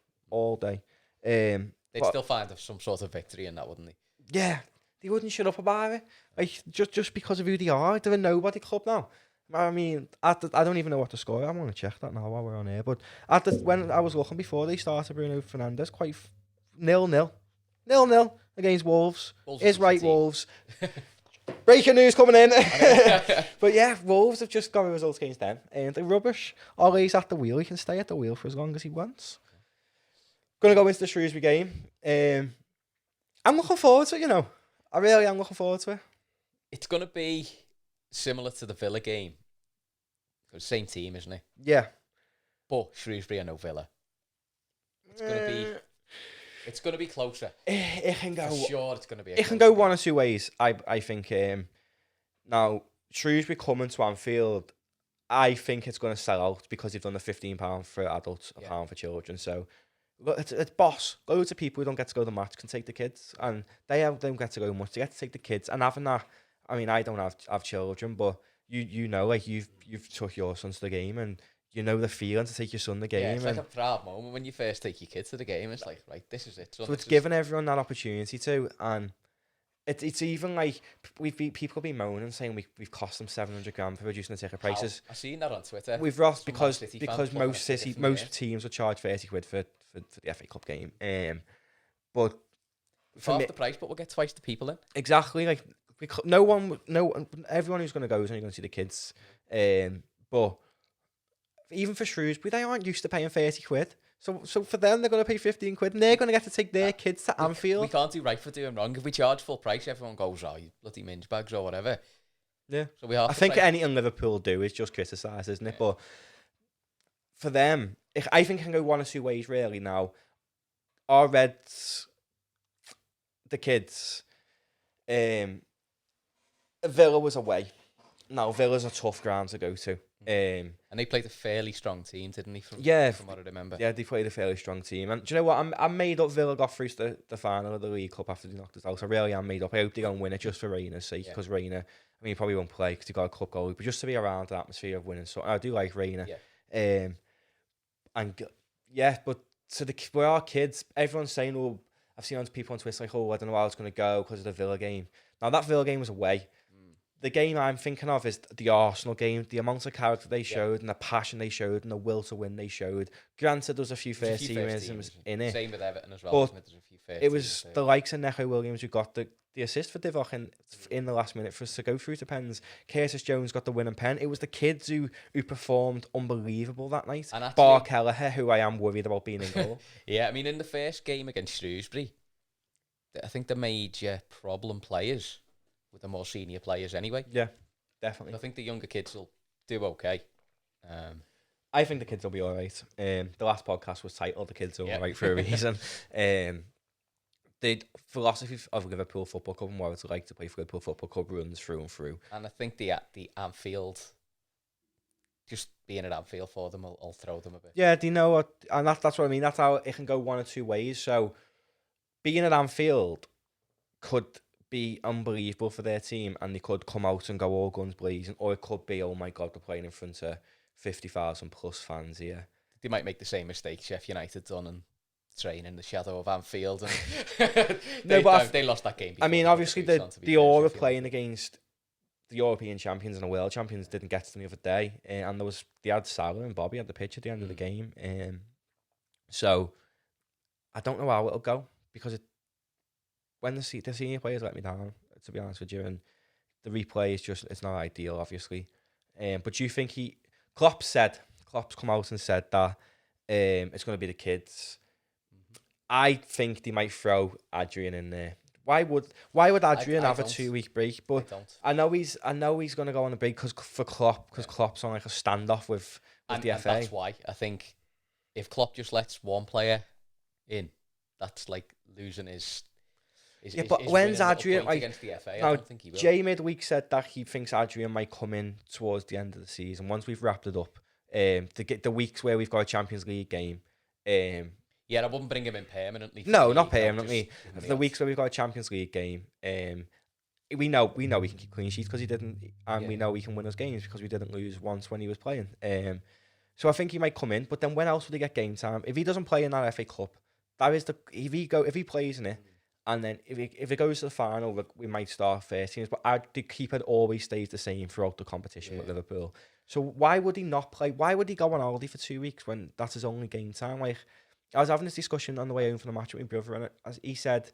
They'd still find some sort of victory in that, wouldn't they? Yeah, they wouldn't shut up about it. Like, just because of who they are. They're a nobody club now. I mean, I don't even know what the score is. I want to check that now while we're on here. But when I was looking before they started, Bruno Fernandes, quite 0-0. 0-0 against Wolves. Is right, Wolves. Breaking news coming in. But yeah, Wolves have just got a result against them. And they're rubbish. Ollie's at the wheel. He can stay at the wheel for as long as he wants. Going to go into the Shrewsbury game. I'm looking forward to it, I really am looking forward to it. It's going to be similar to the Villa game. Same team, isn't it? Yeah. But Shrewsbury are no Villa. It's going to be... It's going to be closer. It can go. For sure, it's going to be. It can go one or two ways. I think. Now Shrewsbury coming to Anfield, I think it's going to sell out because they've done the £15 for adults, £1 for children. So look, it's boss. Loads of people who don't get to go to the match can take the kids, and they don't get to go much. They get to take the kids, and having that. I mean, I don't have children, but you know, like you've took your son to the game, and you know the feeling to take your son to the game. Yeah, it's like a proud moment when you first take your kids to the game. It's like, right, this is it. So it's giving everyone that opportunity to, and it's even like people have been moaning saying we've cost them £700 for reducing the ticket prices. I've seen that on Twitter. We've lost because most teams will charge £30 for the FA Cup game. But half the price, but we'll get twice the people in. Exactly, like everyone who's going to go is only going to see the kids. But even for Shrewsbury, they aren't used to paying £30. So for them, they're going to pay £15, and they're going to get to take their kids to Anfield. We can't do right for doing wrong. If we charge full price, everyone goes, "Oh, you bloody minge bags" or whatever. Yeah. So we have. I think anything Liverpool do is just criticise, isn't it? Yeah. But for them, I think it can go one or two ways really. Now, our Reds, the kids, Villa was away. Now Villa's a tough ground to go to. And they played a fairly strong team, didn't they? From what I remember. Yeah, they played a fairly strong team. And do you know what? I'm made up Villa got through to the final of the League Cup after they knocked us out. I really am made up. I hope they go and win it just for Reina's sake. Because Reina, I mean, he probably won't play because he got a cup goal. But just to be around the atmosphere of winning. So I do like Reina. Yeah. But for our kids, everyone's saying, oh, I've seen people on Twitter like, oh, I don't know how it's going to go because of the Villa game. Now, that Villa game was away. The game I'm thinking of is the Arsenal game. The amount of character they showed and the passion they showed and the will to win they showed. Granted, there was a few first-teamisms in it. Same with Everton as well. But it was the likes of Neco Williams who got the assist for Divock in the last minute for us to go through to pens. Curtis Jones got the winning pen. It was the kids who performed unbelievable that night. And actually, Bar Kelleher, who I am worried about being in goal. Yeah, I mean, in the first game against Shrewsbury, I think the major problem players with the more senior players anyway. Yeah, definitely. I think the younger kids will do okay. I think the kids will be all right. The last podcast was titled "The Kids Are All Right" for a reason. The philosophy of Liverpool Football Club and what it's like to play for Liverpool Football Club runs through and through. And I think the Anfield, just being at Anfield for them, will throw them a bit. Yeah, do you know what? And that's what I mean. That's how it can go one or two ways. So being at Anfield could be unbelievable for their team, and they could come out and go all guns blazing, or it could be, oh my god, we're playing in front of 50,000 plus fans here. They might make the same mistake Sheffield United done and train in the shadow of Anfield, and they lost that game. I mean, obviously the aura of playing against the European champions and the world champions didn't get to them the other day, and they had Salah and Bobby at the pitch at the end of the game, so I don't know how it'll go because when the senior players let me down, to be honest with you, and the replay is it's not ideal, obviously. But do you think Klopp's come out and said that it's going to be the kids. I think they might throw Adrian in there. Why would Adrian have a 2-week break? But I know he's going to go on a break because Klopp's on like a standoff with the FA. And that's why I think if Klopp just lets one player in, that's like losing his. But when's Adrian like against the FA? I now? Don't think he will. Jay midweek said that he thinks Adrian might come in towards the end of the season once we've wrapped it up. The weeks where we've got a Champions League game. Yeah, I wouldn't bring him in permanently. No, not permanently. The weeks where we've got a Champions League game, we know we can keep clean sheets because he didn't, and we know we can win those games because we didn't lose once when he was playing. So I think he might come in, but then when else would he get game time? If he doesn't play in that FA Cup, if he plays in it. And then if it goes to the final, we might start first teams. But the keeper always stays the same throughout the competition with Liverpool. So why would he not play? Why would he go on holiday for 2 weeks when that's his only game time? Like, I was having this discussion on the way home from the match with my brother, and he said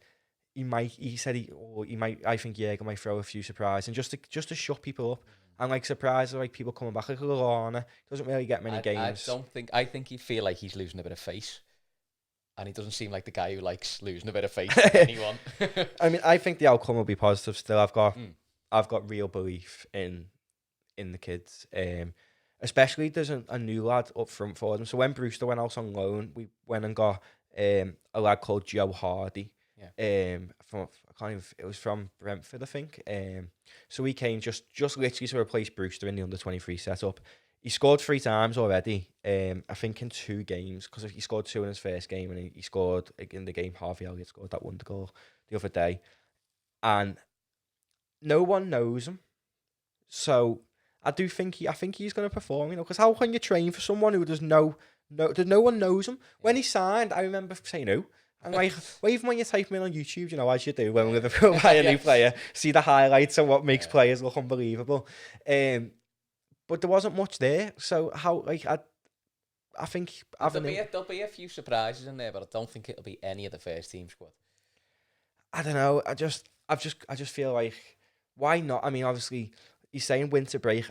he might. I think Jäger might throw a few surprises, and just to shut people up. And like surprises, like people coming back, like Lallana doesn't really get many games. I think he'd feel like he's losing a bit of face. And he doesn't seem like the guy who likes losing a bit of face to anyone. I mean, I think the outcome will be positive still. I've got real belief in the kids. Especially there's a new lad up front for them. So when Brewster went out on loan, we went and got a lad called Joe Hardy. Yeah. It was from Brentford, I think. So he came just literally to replace Brewster in the under-23 setup. He scored 3 times already, I think in 2 games, because he scored 2 in his first game, and he scored in the game Harvey Elliott scored that wonder goal the other day. And no one knows him. So I think he's going to perform, because how can you train for someone who no one knows him? When he signed, I remember saying, "No." And well, even when you type him in on YouTube, as you do when Liverpool buy a new player, see the highlights of what makes players look unbelievable. But there wasn't much there. So how, I think there'll be a few surprises in there, but I don't think it'll be any of the first team squad. I don't know. I just feel like, why not? I mean, obviously, he's saying winter break.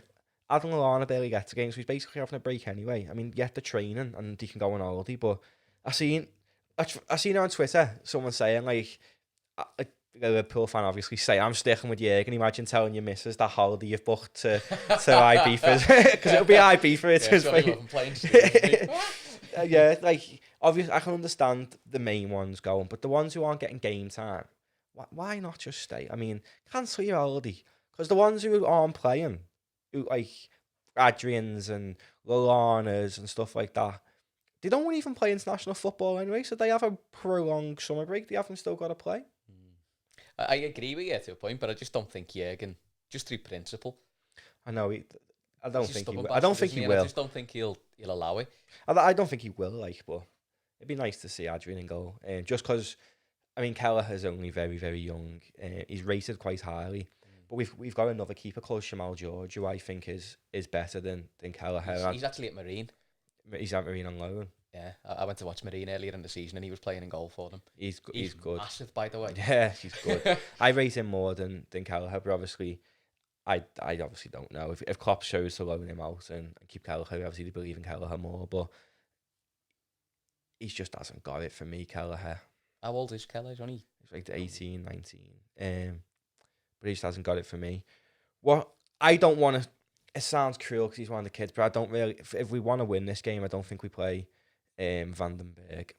Adam Lallana barely gets a game, so he's basically having a break anyway. I mean, the training and he can go on holiday, but I seen on Twitter someone saying a Liverpool fan obviously say, "I'm sticking with Jurgen." Imagine telling your missus that holiday you've booked to Ibiza, because it'll be Ibiza. Yeah, obviously I can understand the main ones going, but the ones who aren't getting game time, why not just stay? I mean, cancel your holiday, because the ones who aren't playing, who Adrians and Lallana's and stuff like that, they don't even play international football anyway, so they have a prolonged summer break. They haven't still got to play. I agree with you to a point, but I just don't think Jurgen, just through principle. I know. I don't think he will. I just don't think he'll allow it. I don't think he will. But it'd be nice to see Adrian in goal. Just because, I mean, Kelleher's only very, very young. He's rated quite highly, but we've got another keeper called Shamal George, who I think is better than Kelleher. He's actually at Marine. He's at Marine on loan. Yeah, I went to watch Marine earlier in the season, and he was playing in goal for them. He's good. Massive, by the way. Yeah, he's good. I rate him more than Kelleher, but obviously, I obviously don't know if Klopp chose to loan him out and keep Kelleher. Obviously, they believe in Kelleher more, but he just hasn't got it for me. Kelleher. How old is Kelleher? He's like 18, 19. But he just hasn't got it for me. What I don't want to. It sounds cruel because he's one of the kids, but I don't really. If we want to win this game, I don't think we play Vandenberg.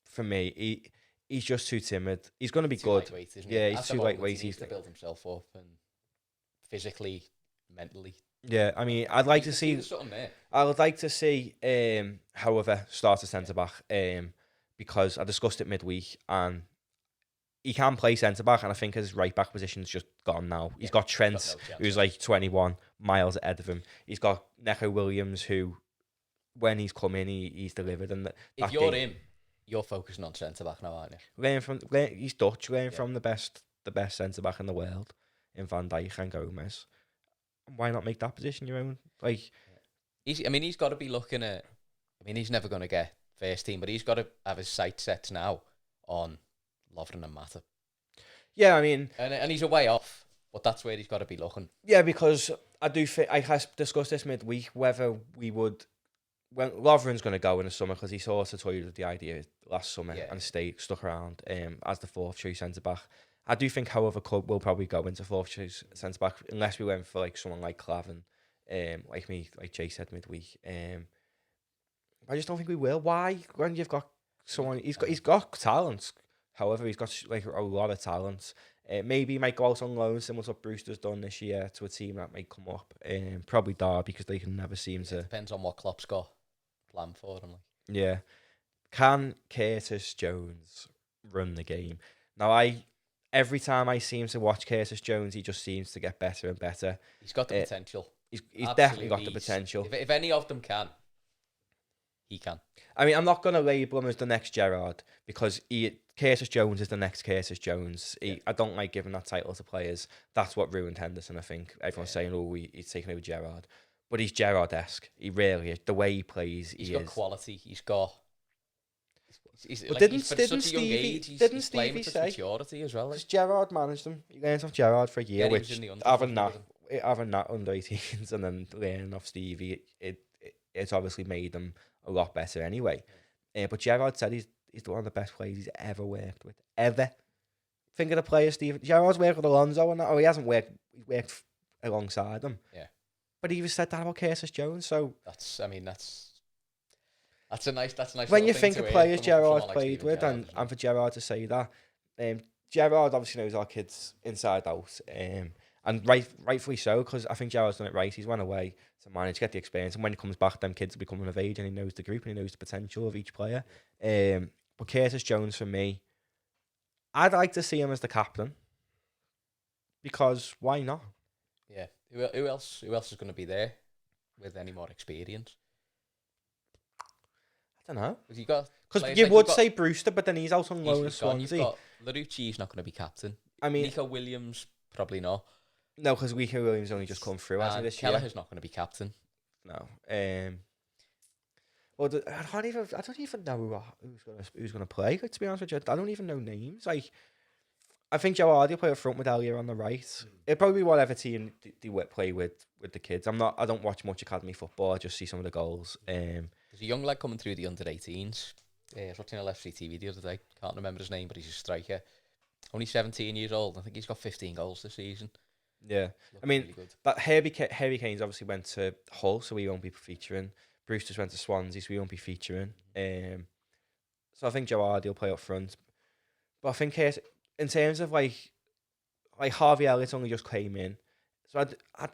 For me, he's just too timid. He's going to be good. Lightweight, isn't he? He's too lightweight. He needs to build himself up and physically, mentally. Yeah, I mean, I'd like to see. There's something there. I would like to see, however, start a centre back. Because I discussed it midweek, and he can play centre back, and I think his right back position's just gone now. He's got Trent, who's 21 miles ahead of him. He's got Neco Williams, who, when he's come in, he's delivered. And if you're him, you're focusing on centre back now, aren't you? He's Dutch, learning from the best centre back in the world, in Van Dijk and Gomez. Why not make that position your own? He's got to be looking at. I mean, he's never going to get first team, but he's got to have his sights set now on Lovren and Mata. Yeah, I mean, and he's a way off, but that's where he's got to be looking. Yeah, because I do think I have discussed this midweek whether we would. When Lovren's going to go in the summer, because he sort of toyed with the idea last summer and stuck around as the fourth choice centre back. I do think, however, Club will probably go into fourth choice centre back unless we went for someone like Clavin, like Jay said midweek. I just don't think we will. Why? When you've got someone, he's got talent. However, he's got a lot of talent. Maybe he might go out on loan, similar to what Brewster's done this year, to a team that might come up. Probably Derby, because they can never seem to. Depends on what Klopp's got planned for them. Yeah. Can Curtis Jones run the game? Now, every time I seem to watch Curtis Jones, he just seems to get better and better. He's got the potential. He's definitely got the potential. If any of them can, he can. I mean, I'm not going to label him as the next Gerrard, because Curtis Jones is the next Curtis Jones. I don't like giving that title to players. That's what ruined Henderson, I think. Everyone's saying, he's taking over Gerrard. But he's Gerrard-esque. He really is. The way he plays, he's got quality. He's got... Didn't Stevie say... maturity as well. Gerrard managed them. He learned off Gerrard for a year, which having that under 18s and then learning off Stevie, it's obviously made them a lot better anyway. But Gerrard said he's one of the best players he's ever worked with. Ever. Think of the players, Steve. Gerrard's worked with Alonso and that. He hasn't worked. He's worked alongside them. Yeah. But he even said that about Curtis Jones. So that's. That's a nice. When you little thing think to of hear players from Gerrard someone like played Steven with, Gerrard, and, isn't it? and for Gerrard to say that, Gerrard obviously knows our kids inside out, and rightfully so, because I think Gerrard's done it right. He's went away to manage, get the experience, and when he comes back, them kids are becoming of age, and he knows the group and he knows the potential of each player. But Curtis Jones, for me, I'd like to see him as the captain, because why not? Yeah. Who else is going to be there with any more experience? I don't know. Because you got Because players you like- would you've got- say Brewster, but then he's out on loan at he's gone. You've Swansea. got Larouchi's not going to be captain. I mean, Nico Williams probably not. no, because Rico Williams only just come through, hasn't he, And this year? Kelleher's not going to be captain. No. Well, I don't even know who's gonna play. To be honest with you, I don't even know names. Like, I think Joe Hardy will play up front with Elliot on the right. It'll probably be whatever team they play with the kids. I don't watch much academy football. I just see some of the goals. There's a young lad coming through the under-18s. I was watching a Left TV the other day. Can't remember his name, but he's a striker. Only 17 years old. I think he's got 15 goals this season. Yeah, Looks I mean, really good. that Harry Kane's obviously went to Hull, so we won't be featuring. Brewster's went to Swansea, so we won't be featuring. So I think Joe Hardy will play up front. But I think in terms of like Harvey Elliott's only just came in, so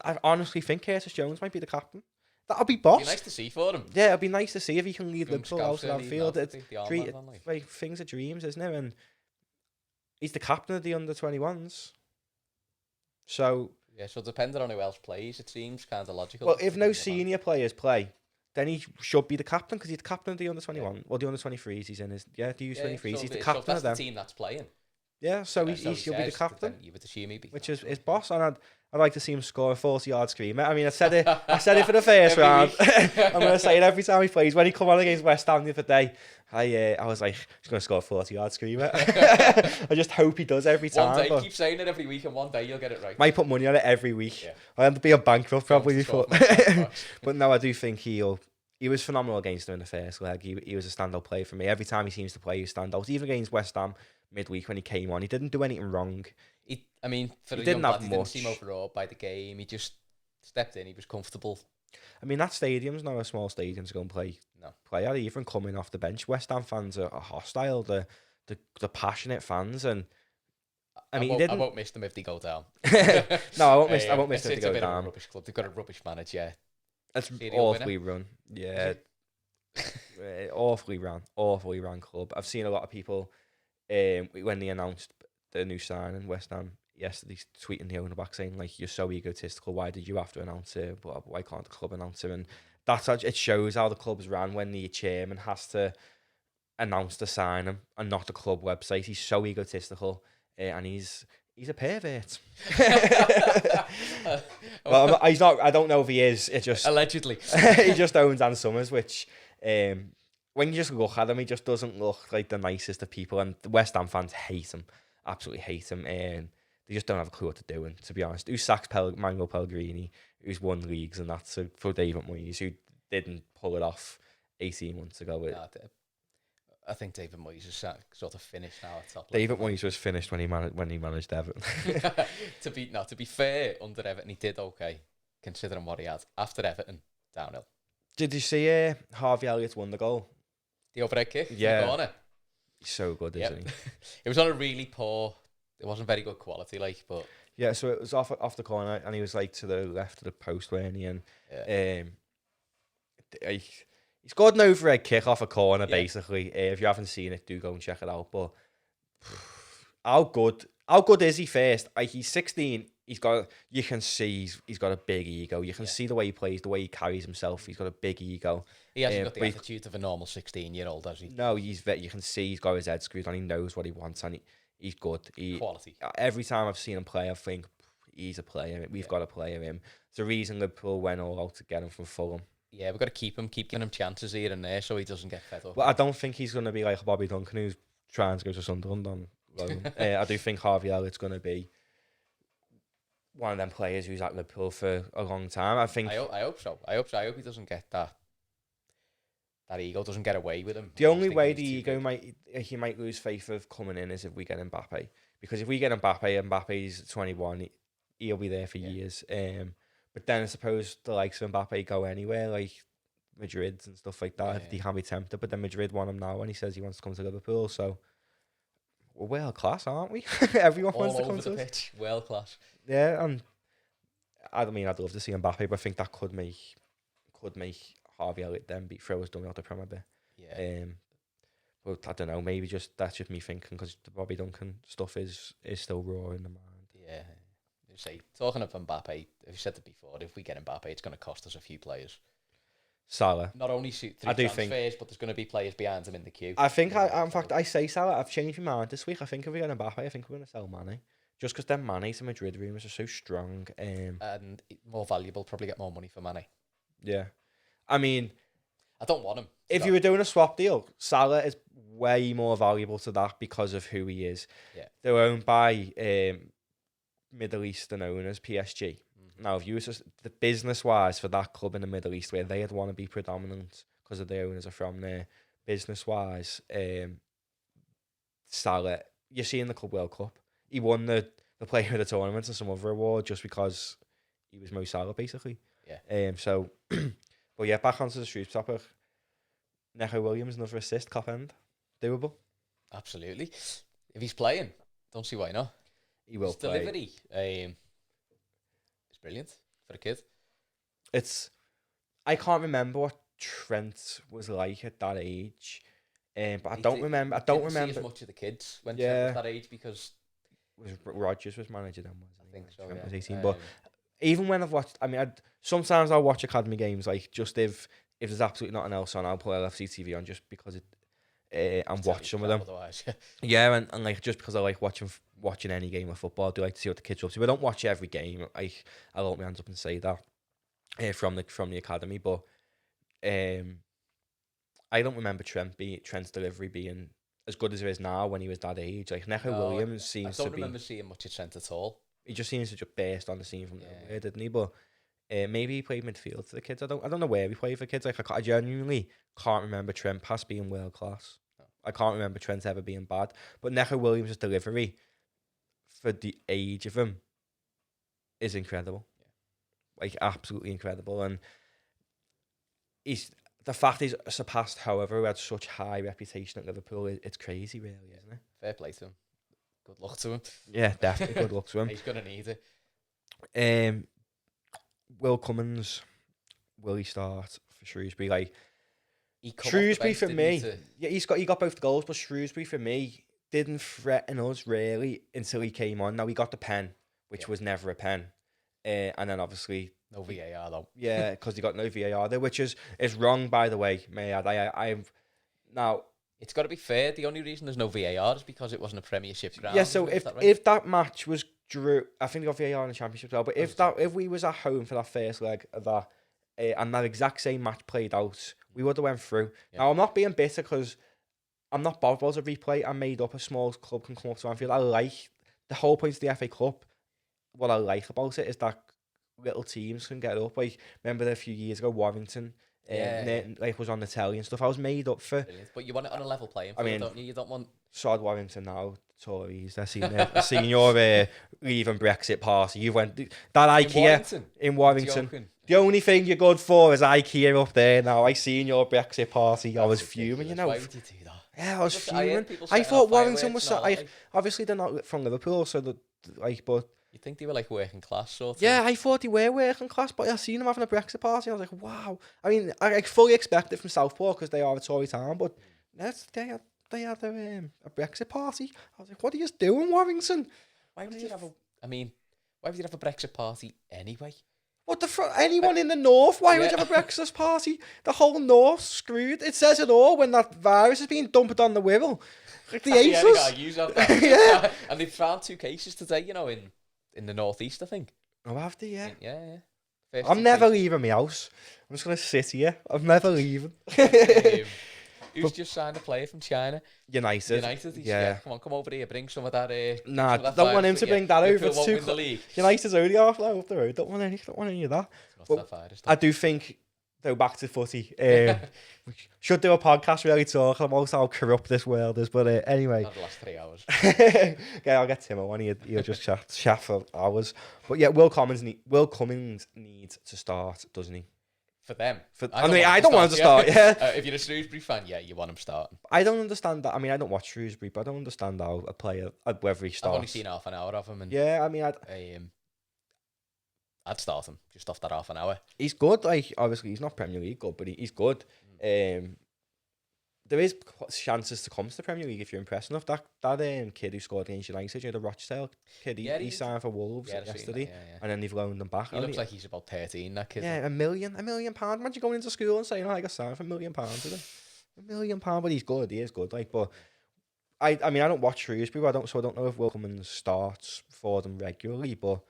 I honestly think Curtis Jones might be the captain. That'll be boss. It'd be nice to see for him. Yeah, it'd be nice to see if he can lead Young Liverpool out scouser of that leading field. out, It's the armband on, like. like things are dreams, isn't it? And he's the captain of the under-21s. So Yeah, so depending on who else plays, it seems kind of logical. well, if no Yeah, senior players play, then he should be the captain because he's the captain of the under-21. Well, the under-23s he's in his the U23s. so He's the if captain that's of them. the team that's playing. Yeah, so he So should be the says, captain, then you would assume he'd be which captain. is his boss. And I'd like to see him score a 40-yard screamer. I mean, I said it for the first Every round. week. I'm going to say it every time he plays. When he come on against West Ham the other day, I was like, he's going to score a 40-yard screamer. I just hope he does every time. One day, but keep saying it every week, and one day you'll get it right. might put money on it every week. Yeah. I end up being bankrupt probably Score before. from my box. But no, I do think he was phenomenal against them in the first leg. He was a standout player for me. Every time he seems to play, he stand out. Even against West Ham midweek when he came on, he didn't do anything wrong. I mean, for He a didn't young have lad, he didn't much. seem overawed by the game. He just stepped in. He was comfortable. I mean, that stadium's not a small stadium to go and play at, even coming off the bench. West Ham fans are hostile. The passionate fans, and I mean, I won't miss them if they go down. No, I won't miss. I won't miss them It's to a go bit of a down. rubbish club. They've got a rubbish manager. It's serial awfully run. Yeah, awfully run club. I've seen a lot of people when they announced the new signing West Ham yesterday tweeting the owner back saying like, you're so egotistical, why did you have to announce it, but why can't the club announce it? And it shows how the clubs ran when the chairman has to announce the signing and not the club website. He's so egotistical, and he's a pervert. Well, he's not. I don't know if he is. It just Allegedly. he just owns Ann Summers, which when you just look at him, he just doesn't look like the nicest of people. And the West Ham fans hate him, absolutely hate him. They just don't have a clue what to do. And to be honest, who sacks Mango Pellegrini, who's won leagues, and that's for David Moyes, who didn't pull it off 18 months ago. I think David Moyes is sort of finished now at top. David Moyes was finished when he managed Everton. To be fair, under Everton he did okay, considering what he had. After Everton, downhill. Did you see Harvey Elliott won the goal? The overhead kick? Yeah. The corner? He's so good, isn't he? It was on a really poor... It wasn't very good quality, but... Yeah, so it was off the corner, and he was like to the left of the post, weren't he? And he scored an overhead kick off a corner, basically. If you haven't seen it, do go and check it out. But how good is he first? He's 16. You can see he's got a big ego. You can see the way he plays, the way he carries himself. He's got a big ego. He hasn't got the attitude of a normal 16-year-old, has he? No, you can see he's got his head screwed on. He knows what he wants, and he's good. Quality. Every time I've seen him play, I think he's a player. We've got to play him. There's a reason Liverpool went all out to get him from Fulham. Yeah, we've got to keep giving him chances here and there so he doesn't get fed up. Well, I don't think he's going to be like Bobby Duncan, who's trying to go to Sunderland on loan. I do think Harvey Elliott's going to be one of them players who's at Liverpool for a long time. I hope so. I hope he doesn't get that ego doesn't get away with him. The only way the ego he might lose faith of coming in is if we get Mbappe. Because if we get Mbappe's 21, he'll be there for years. But then I suppose the likes of Mbappe go anywhere. Like Madrid and stuff like that. He can be tempted, but then Madrid want him now, and he says he wants to come to Liverpool. So we're world class, aren't we? Everyone wants to come to us. Pitch, world class. Yeah, and I mean, I'd love to see Mbappe, but I think that could make Harvey Elliott then throw his dummy out the Prem a bit. Yeah. But I don't know. Maybe that's just me thinking, because the Bobby Duncan stuff is still raw in the mind. Yeah. You say, talking of Mbappe, I've said it before. If we get Mbappe, it's going to cost us a few players. Salah. Not only through transfers, but there's going to be players behind him in the queue. I think, in fact, I say Salah. I've changed my mind this week. I think if we get Mbappe, I think we're going to sell Mane. Just because them Mane to Madrid rumours are so strong. And more valuable, probably get more money for Mane. Yeah. I mean, I don't want him. If you were doing a swap deal, Salah is way more valuable to that because of who he is. Yeah. They're owned by Middle Eastern owners, PSG. Now, if you was the business-wise for that club in the Middle East, where they'd want to be predominant because of the owners are from there, business-wise, Salah, you see in the Club World Cup, he won the player of the tournament and some other award just because he was Mo Salah, basically. Yeah. So, but yeah, back onto the Shrewsbury topic. Neco Williams, another assist, top end, doable. Absolutely. If he's playing, don't see why not. He will His play. delivery, it's brilliant for a kid. I can't remember what Trent was like at that age, but I don't remember See as much of the kids when Trent was that age, because Rodgers was manager then, wasn't he? I think so. Trent was 18, but even when I've watched, I mean, sometimes I'll watch academy games, like just if there's absolutely nothing else on, I'll put LFC TV on just because and watch some of them. Yeah, and like just because I like watching any game of football, I do like to see what the kids are up to. I don't watch every game. I'll hold my hands up and say that from the academy, but I don't remember Trent's delivery being as good as it is now when he was that age. Like Neco Williams seems to be. I don't remember seeing much of Trent at all. He just seems to just burst on the scene from nowhere, didn't he? But maybe he played midfield for the kids. I don't know where he played for kids. Like I genuinely can't remember Trent past being world class. No. I can't remember Trent ever being bad. But Neco Williams' delivery for the age of him is incredible. Yeah. Like absolutely incredible. And the fact he's surpassed, however, who had such high reputation at Liverpool, it's crazy, really, isn't it? Fair play to him. Good luck to him. Yeah, definitely good luck to him. He's going to need it. Will Cummins, will he start for Shrewsbury? Like Shrewsbury for me, he got both goals, but Shrewsbury for me didn't threaten us really until he came on. Now he got the pen, which was never a pen, and then obviously no VAR though. Yeah, because he got no VAR there, which is wrong, by the way. May I now. It's got to be fair. The only reason there's no VAR is because it wasn't a Premiership ground. Yeah, so if that match was drew, I think they got VAR in the Championship as well. But if we was at home for that first leg of that, and that exact same match played out, we would have went through. Yeah. Now I'm not being bitter because I'm not bothered about a replay. I made up a small club can come up to Anfield. I like the whole point of the FA Cup. What I like about it is that little teams can get up. Like remember a few years ago, Warrington. Like was on the telly and stuff. I was made up for. Brilliant. But you want it on a level playing field, don't you? You don't want Sod Warrington now. Tories. They're seeing your leaving Brexit party. You went that IKEA in Warrington. The only thing you're good for is IKEA up there. Now I seen your Brexit party. I was fuming. You know. Why would you do that? Yeah, I was fuming. I thought Warrington was obviously they're not from Liverpool, so but. You think they were like working class sort of? Yeah, I thought they were working class, but I seen them having a Brexit party. I was like, wow. I mean, I fully expect it from Southport because they are a Tory town, but they had a Brexit party. I was like, what are you doing, Warrington? Why would you have a Brexit party anyway? What anyone in the north? Why would you have a Brexit party? The whole north screwed. It says it all when that virus is being dumped on the Wirral. Like the Aces. Yeah, and they found 2 cases today. In the northeast, I think. Oh, have they? Yeah. Yeah. I'm never leaving my house. I'm just gonna sit here. I'm never leaving. Who's just signed a player from China? United. Yeah. Come over here. Bring some of that. Nah, don't want him to bring that over. It's too United's only half an hour up the road. Don't want any of that. I do think. Though back to footy, we should do a podcast really talking about how corrupt this world is. But anyway, not the last 3 hours. Yeah, I'll get Tim on. He'll just chat for hours. But yeah, Will Cummins needs to start, doesn't he? For them. I don't want him to start, yeah. If you're a Shrewsbury fan, yeah, you want him starting. I don't understand that. I mean, I don't watch Shrewsbury, but I don't understand how a player, whether he starts. I've only seen half an hour of him. And, yeah, I mean, I'd start him just off that half an hour. He's good. Like, obviously, he's not Premier League good, but he's good. There is chances to come to the Premier League if you're impressed enough. That kid who scored against United, the Rochdale kid, he signed for Wolves yesterday, and then they've loaned him back. He looks like he's about 13, that kid. Yeah, £1 million. Imagine going into school and saying, I got signed for £1 million today. £1 million, but he's good. He is good. Like, but I mean, I don't watch Shrewsbury, so I don't know if Wilkerman starts for them regularly, but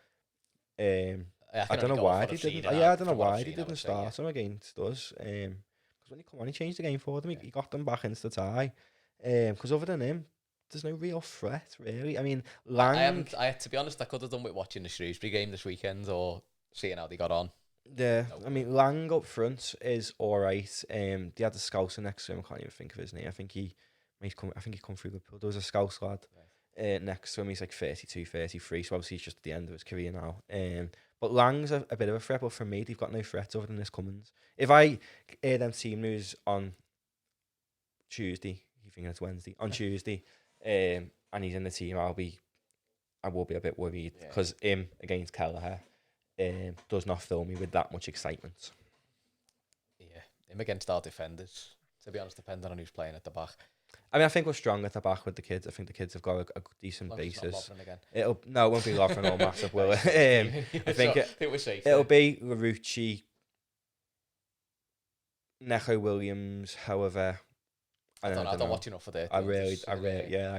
I don't know why they didn't. I don't know why they didn't start him against us. Because when he come on, he changed the game for them. He got them back into the tie. Because other than him, there's no real threat, really. I mean, Lang... to be honest, I could have done with watching the Shrewsbury game this weekend or seeing how they got on. Yeah, I mean, Lang up front is all right. They had the Scouser next to him. I can't even think of his name. I think he come through Liverpool. There was a Scouse lad next to him. He's like 32, 33, so obviously he's just at the end of his career now. But Lang's a bit of a threat, but for me, they've got no threats other than this Cummins. If I hear them team news on Tuesday, you think it's Wednesday, on Tuesday, and he's in the team, I will be a bit worried because him against Kelleher does not fill me with that much excitement. Yeah, him against our defenders, to be honest, depending on who's playing at the back. I mean, I think we're strong at the back with the kids. I think the kids have got a decent basis. It won't be Lovren or Massive, will it? I think it was safe. It'll be Larouci, Neco Williams. However, I don't watch enough of it. I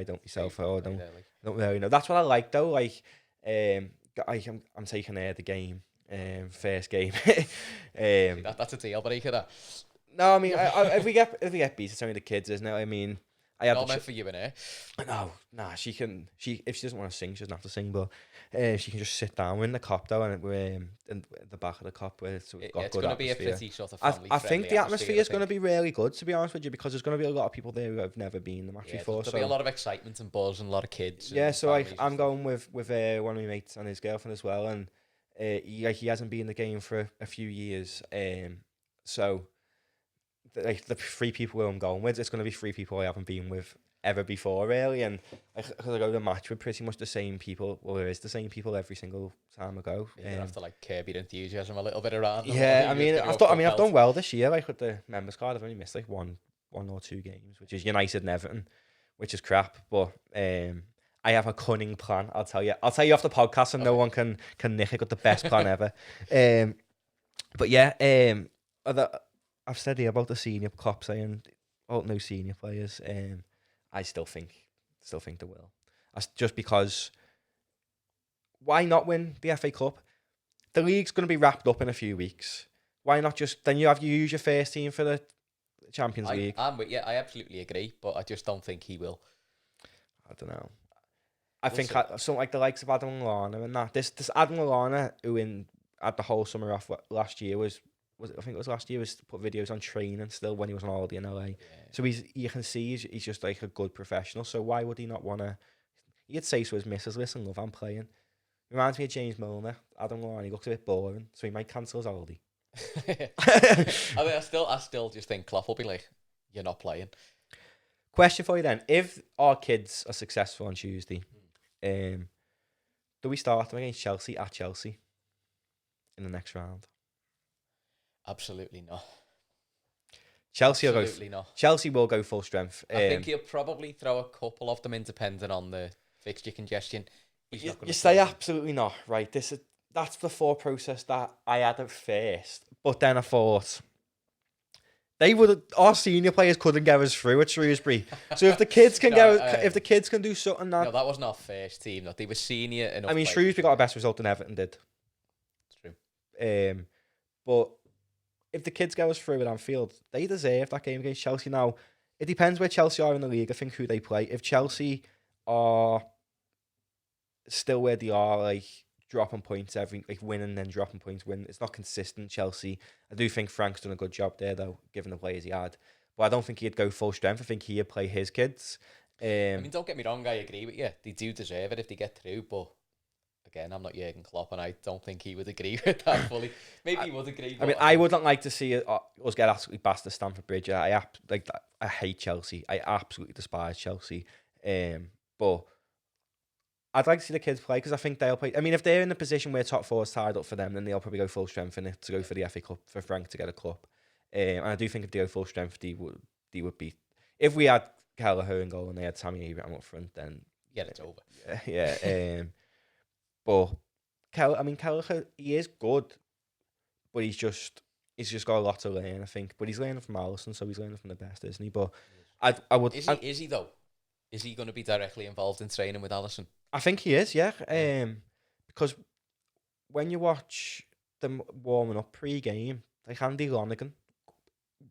don't myself. I don't really know. That's what I like though. Like, I'm taking the game, first game. That's a deal breaker. That. No, I mean, if we get beat, it's only the kids, isn't it? I mean, not meant for you in here. No, she can. If she doesn't want to sing, she doesn't have to sing. But she can just sit down. We're in the cop though, and we're in the back of the cop where it's got it's good going to be a pretty sort of family. I think the atmosphere is going to be really good, to be honest with you, because there's going to be a lot of people there who have never been in the match before. There'll be a lot of excitement and buzz and a lot of kids. Yeah, so I'm going with one of my mates and his girlfriend as well, and he hasn't been in the game for a few years, so. Like the 3 people who I'm going with, it's going to be 3 people I haven't been with ever before, really. And because I go to the match with pretty much the same people, well, there is the same people every single time I go. You have to like curb your enthusiasm a little bit around. Yeah, I've done well this year. Like with the members card, I've only missed like one or 2 games, which is United and Everton, which is crap. But I have a cunning plan. I'll tell you off the podcast, and no one can nick it. Got the best plan ever. But yeah, I've said here about the senior club saying, no senior players. I still think they will. Just because, why not win the FA Cup? The league's going to be wrapped up in a few weeks. Why not then you use your first team for the Champions League? I absolutely agree, but I just don't think he will. I don't know. I think something like the likes of Adam Lallana and that. This Adam Lallana, who had the whole summer off last year was put videos on training still when he was on holiday in LA. Yeah. So you can see he's just like a good professional. So why would he not want to? He'd say to his missus, "Listen, love, I'm playing." Reminds me of James Milner. Adam Lallana, he looks a bit boring, so he might cancel his holiday. I still just think Klopp will be like, "You're not playing." Question for you then: if our kids are successful on Tuesday, do we start them against Chelsea at Chelsea in the next round? Absolutely not. Chelsea will go full strength. I think he'll probably throw a couple of them in depending on the fixture congestion. You say absolutely not, right? That's the thought process that I had at first, but then I thought our senior players couldn't get us through at Shrewsbury. So if the kids can if the kids can do something that wasn't our first team. They were senior enough. I mean, Shrewsbury got a better result than Everton did. It's true. But if the kids get us through at Anfield, they deserve that game against Chelsea. Now, it depends where Chelsea are in the league. I think who they play. If Chelsea are still where they are, like dropping points winning then dropping points, it's not consistent. Chelsea. I do think Frank's done a good job there though, given the players he had. But I don't think he'd go full strength. I think he'd play his kids. I mean, don't get me wrong. I agree with you. They do deserve it if they get through, but again, I'm not Jurgen Klopp, and I don't think he would agree with that fully. Maybe he would agree. I mean, I wouldn't like to see us get absolutely bashed at Stamford Bridge. I hate Chelsea. I absolutely despise Chelsea. But I'd like to see the kids play because I think they'll play. I mean, if they're in the position where top four is tied up for them, then they'll probably go full strength in it to go for the FA Cup, for Frank to get a cup. And I do think if they go full strength, they would be. If we had Kelleher in goal and they had Tammy Abraham up front, then it's over. Yeah. But Kelleher, he is good, but he's just got a lot to learn, I think. But he's learning from Alisson, so he's learning from the best, isn't he? But I would. Is he though? Is he going to be directly involved in training with Alisson? I think he is, yeah. Because when you watch them warming up pre-game, like Andy Lonergan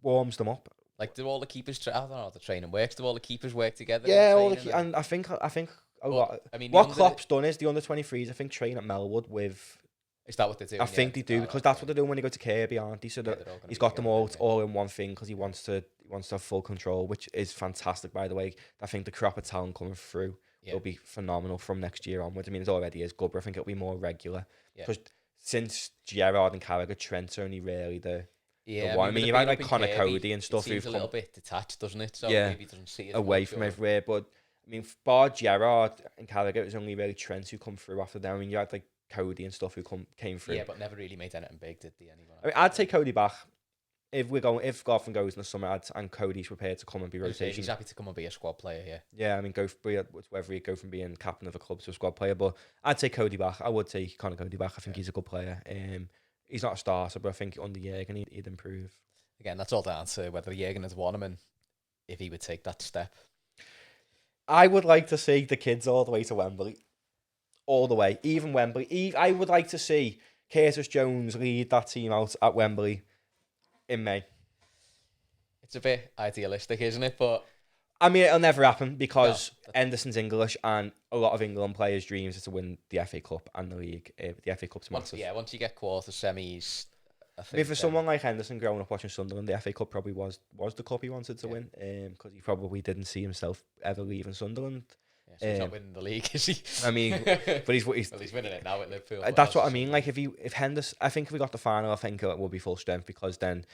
warms them up. Like, do all the keepers? I don't know how the training works. Do all the keepers work together? Yeah, and I think a lot. I mean, what Klopp's done is the under-23s, I think, train at Melwood with. Is that what they do? I think they do because that's what they're doing when they go to Kirby, aren't they? So that he's got them all in one thing because he wants to have full control, which is fantastic, by the way. I think the crop of talent coming through will be phenomenal from next year onwards. I mean, it already is good, but I think it'll be more regular because since Gerrard and Carragher, Trent's only really the one. I mean, you've had like Connor Cody and stuff who've a little bit detached, doesn't it? So yeah, maybe he doesn't see it away from everywhere. But I mean, bar Gerrard and Carragher, it was only really Trent who come through after them. I mean, you had like Cody and stuff who came through. Yeah, but never really made anything big, did they? Anyone? I mean, I'd take Cody back if Goffin goes in the summer, and Cody's prepared to come and be rotation. He's happy to come and be a squad player. Yeah. Yeah, I mean, whether he go from being captain of a club to a squad player, but I'd take Cody back. I would take Connor Cody back. I think he's a good player. He's not a starter, but I think under Jurgen he'd improve. Again, that's all down to whether Jurgen has won him and if he would take that step. I would like to see the kids all the way to Wembley. All the way. Even Wembley. I would like to see Curtis Jones lead that team out at Wembley in May. It's a bit idealistic, isn't it? But I mean, it'll never happen because Henderson's English and a lot of England players' dreams is to win the FA Cup and the league. The FA Cup's massive. Once you get quarters, semis... I mean, for someone like Henderson growing up watching Sunderland, the FA Cup probably was the cup he wanted to win because he probably didn't see himself ever leaving Sunderland. Yeah, so he's not winning the league, is he? I mean, but he's winning it now at Liverpool. That's what I mean. Like if Henderson, I think if we got the final, I think it will be full strength because then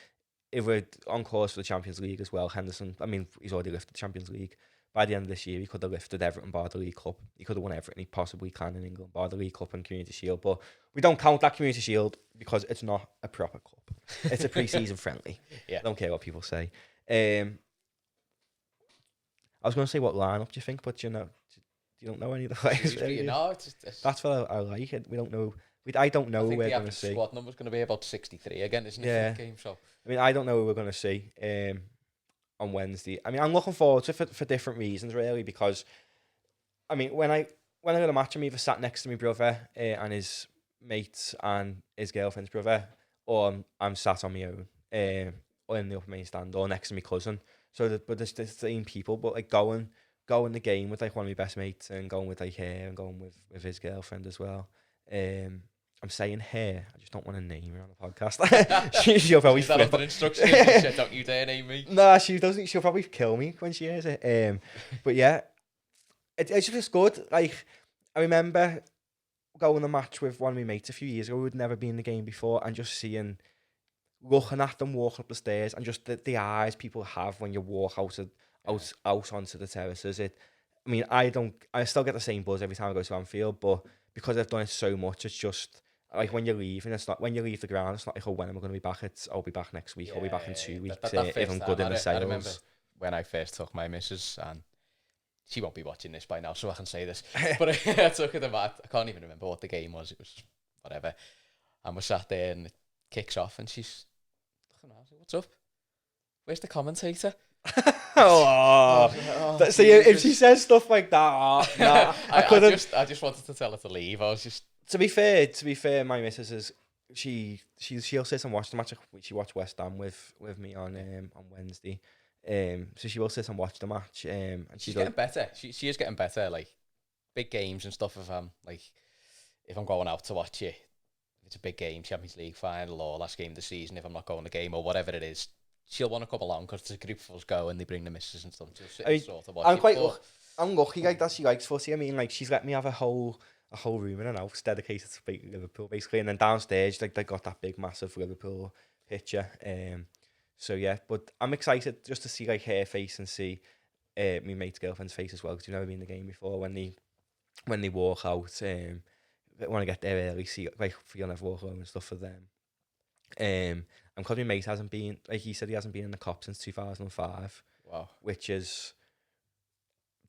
if we're on course for the Champions League as well, Henderson, I mean, he's already lifted the Champions League. By the end of this year, he could have lifted Everton bar the League Cup. He could have won everything he possibly can in England bar the League Cup and Community Shield. But we don't count that Community Shield because it's not a proper cup. It's a pre-season friendly. Yeah. I don't care what people say. I was going to say what lineup do you think, but you don't know any of the players. That's what I like it. We don't know. I don't know who we're going to see. The squad number's going to be about 63 again, isn't it? Yeah. For the game, so. I mean, I don't know who we're going to see on Wednesday. I mean, I'm looking forward to it for different reasons, really, because I mean, when I go to the match, I'm either sat next to my brother and his mates and his girlfriend's brother, or I'm sat on my own, or in the upper main stand, or next to my cousin. So, but there's the same people, but like going the game with like one of my best mates and going with like her and going with his girlfriend as well. I'm saying her. I just don't want to name her on the podcast. She'll probably flip. Is that instruction? Don't you dare name me. No, she doesn't. She'll probably kill me when she hears it. But yeah, it's just good. Like I remember going to the match with one of my mates a few years ago who'd never been in the game before, and just looking at them walking up the stairs, and just the eyes people have when you walk out onto the terraces. I mean, I still get the same buzz every time I go to Anfield, but because I've done it so much, it's just like when you leave, and it's not when you leave the ground. It's not like, oh, when am I going to be back? I'll be back next week. Yeah, I'll be back in 2 weeks if I'm good in the sales. I remember when I first took my missus, and she won't be watching this by now, so I can say this. But I took her to mat. I can't even remember what the game was. It was whatever. And we sat there, and it kicks off, and she's looking at me. What's up? Where's the commentator? So if she says stuff like that, nah, I just wanted to tell her to leave. I was just to be fair, my missus is she'll sit and watch the match. She watched West Ham with me on Wednesday. So she will sit and watch the match. And she's getting better. She is getting better. Like big games and stuff. If I'm going out to watch it, if it's a big game, Champions League final or last game of the season, if I'm not going to the game or whatever it is, she'll want to come along because there's a group of us go and they bring the missus and stuff. She'll sit and sort of watch I'm lucky like that. She likes footy. I mean, like she's let me have a whole a whole room in an house dedicated to Liverpool, basically. And then downstairs, like they got that big, massive Liverpool picture. So yeah, but I'm excited just to see like her face and see my mate's girlfriend's face as well, because you've never been in the game before. When they walk out, want to get there early, see like you'll never walk home and stuff for them. And because my mate hasn't been, like he said, he hasn't been in the Cop since 2005. Wow. Which is,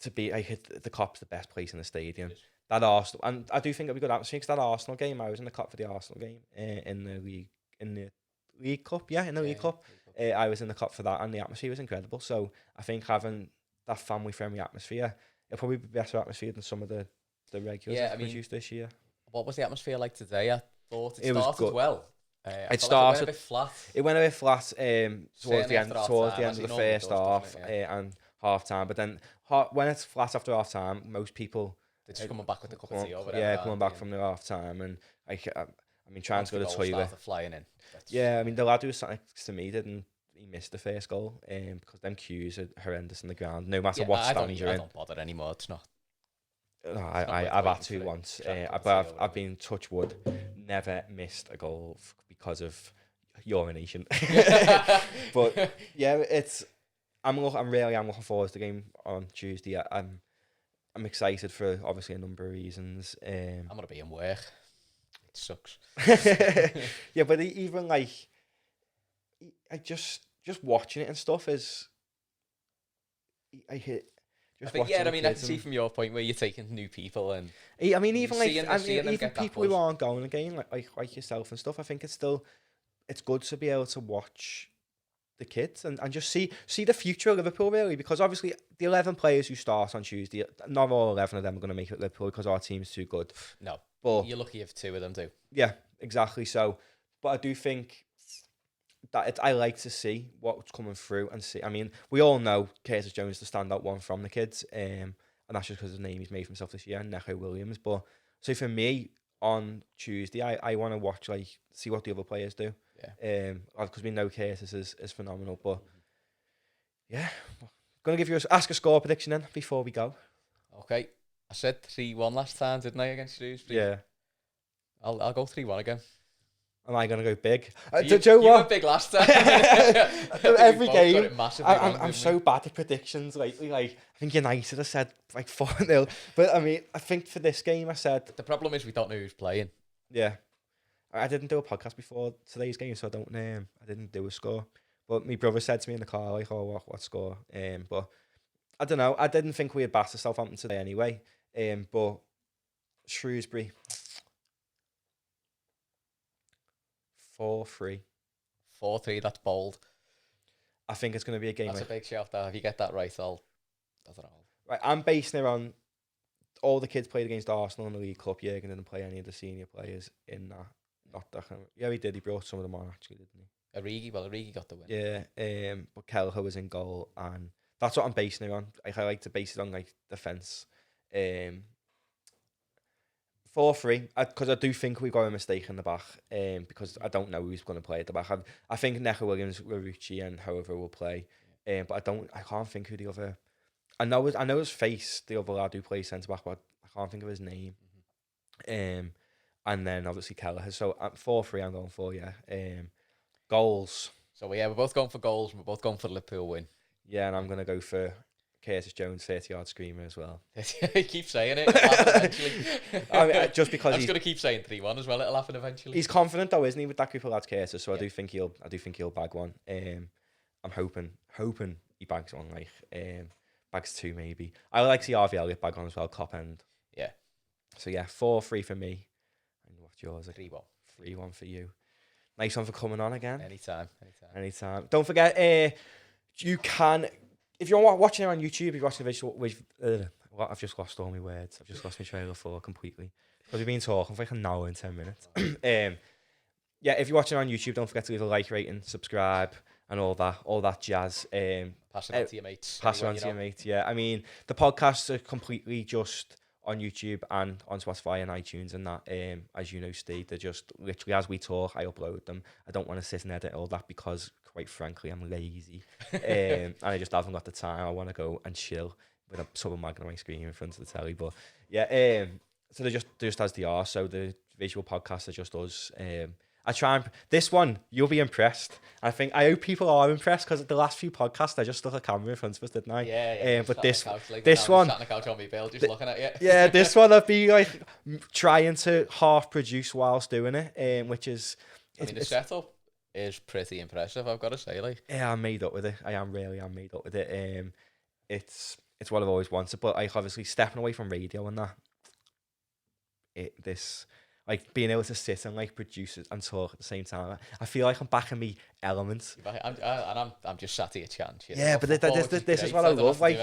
to be, I hit the Cop's the best place in the stadium. That Arsenal, and I do think it'll be good atmosphere, because that Arsenal game, I was in the Cop for the Arsenal game in the League Cup, in the League Cup. I was in the Cop for that, and the atmosphere was incredible. So I think having that family-friendly atmosphere, it'll probably be better atmosphere than some of the regulars that produced this year. What was the atmosphere like today? I thought it was started good. Well. It started. Like it went a bit flat. It went a bit flat towards the end of the first half and half time. But then when it's flat after half time, most people they're just coming back with a cup of tea over there. Yeah, coming back from the half time, and I mean trying to go to the toilet. Flying in. Yeah, I mean the lad who was sat next to me he missed the first goal because them queues are horrendous in the ground. No matter what stand you're in. I don't bother anymore. It's not. No, I've had to once, but I've been touch wood, never missed a goal because of urination. But yeah, I'm really looking forward to the game on Tuesday. I'm excited for obviously a number of reasons. I'm gonna be in work. It sucks. Yeah, but even like, I just watching it and stuff is, I hit. I can see from your point where you're taking new people and. I mean, even even people who aren't going again, like yourself and stuff. I think it's good to be able to watch the kids and just see the future of Liverpool, really, because obviously the 11 players who start on Tuesday, not all 11 of them are going to make it Liverpool because our team's too good. No, but you're lucky if 2 of them do. Yeah, exactly. So, but I do think that I like to see what's coming through and see. I mean, we all know Curtis Jones is the standout one from the kids, and that's just because of the name he's made for himself this year, Neco Williams. But so for me on Tuesday, I want to watch, like, see what the other players do. Yeah. Because we know Curtis is phenomenal. But yeah, gonna give you ask a score prediction then before we go. Okay, I said 3-1 last time, didn't I, against Shrewsbury? Yeah. I'll go 3-1 again. Am I going to go big? You were big last time. Every game, I'm so bad at predictions lately. Like, I think United have said like 4-0. But I mean, I think for this game I said... The problem is we don't know who's playing. Yeah. I didn't do a podcast before today's game, so I didn't do a score. But my brother said to me in the car, like, oh, what score? But I don't know. I didn't think we had battered Southampton today anyway. But Shrewsbury... 4-3. 4-3, that's bold. I think it's going to be a game. That's a big shout there. If you get that right, I don't know. Right, I'm basing it on all the kids played against Arsenal in the League Cup. Jürgen didn't play any of the senior players in that. Not that kind of, yeah, he did. He brought some of them on, actually, didn't he? Origi got the win. Yeah, but Kelleher was in goal, and that's what I'm basing it on. I like to base it on, like, defence. 4-3, because I do think we've got a mistake in the back, because I don't know who's going to play at the back. I think Neco Williams, Larucci, and however will play, but I can't think who the other. I know his face, the other lad who plays centre back, but I can't think of his name. And then obviously Kelleher. So 4-3, I'm going for, yeah. Goals. So yeah, we're both going for goals. We're both going for the Liverpool win. Yeah, and I'm going to go for Curtis Jones 30-yard screamer as well. He keeps saying it. It'll happen eventually. I mean, just because I'm just going to keep saying 3-1 as well. It'll happen eventually. He's confident though, isn't he, with that group of lads, Curtis? So I do think he'll bag one. I'm hoping he bags one, like bags 2 maybe. I like to see RV Elliott bag on as well, top end. Yeah. So yeah, 4-3 for me. And what's yours? 3-1. 3-1 for you. Nice one for coming on again. Anytime. Don't forget, you can. If you're watching it on YouTube, if you're watching the visual with... I've just lost all my words. I've just lost my trailer for completely. Because we've been talking for like an hour and 10 minutes. Yeah, if you're watching on YouTube, don't forget to leave a like, rating, subscribe, and all that jazz. Pass it on to your mates. Pass it on to your mates, yeah. I mean, the podcasts are completely just on YouTube and on Spotify and iTunes and that. As you know, Steve, they're just literally as we talk, I upload them. I don't want to sit and edit all that because, quite frankly, I'm lazy. And I just haven't got the time. I want to go and chill with a sub mag on my screen in front of the telly. But yeah, So they're just as they are. So the visual podcast are just us. I try and this one you'll be impressed. I hope people are impressed because the last few podcasts I just stuck a camera in front of us, didn't I? Yeah. But this one, sat on the couch on my bill, just looking at you. Yeah, this one I'd be like trying to half produce whilst doing it, which is. I mean, the setup is pretty impressive, I've got to say. Like, yeah, I'm made up with it. I am made up with it. It's what I've always wanted, but like obviously stepping away from radio and that. This like being able to sit and like produce it and talk at the same time. I feel like I'm back in me element. I'm just sat here chatting. Yeah, but this is what I love. Like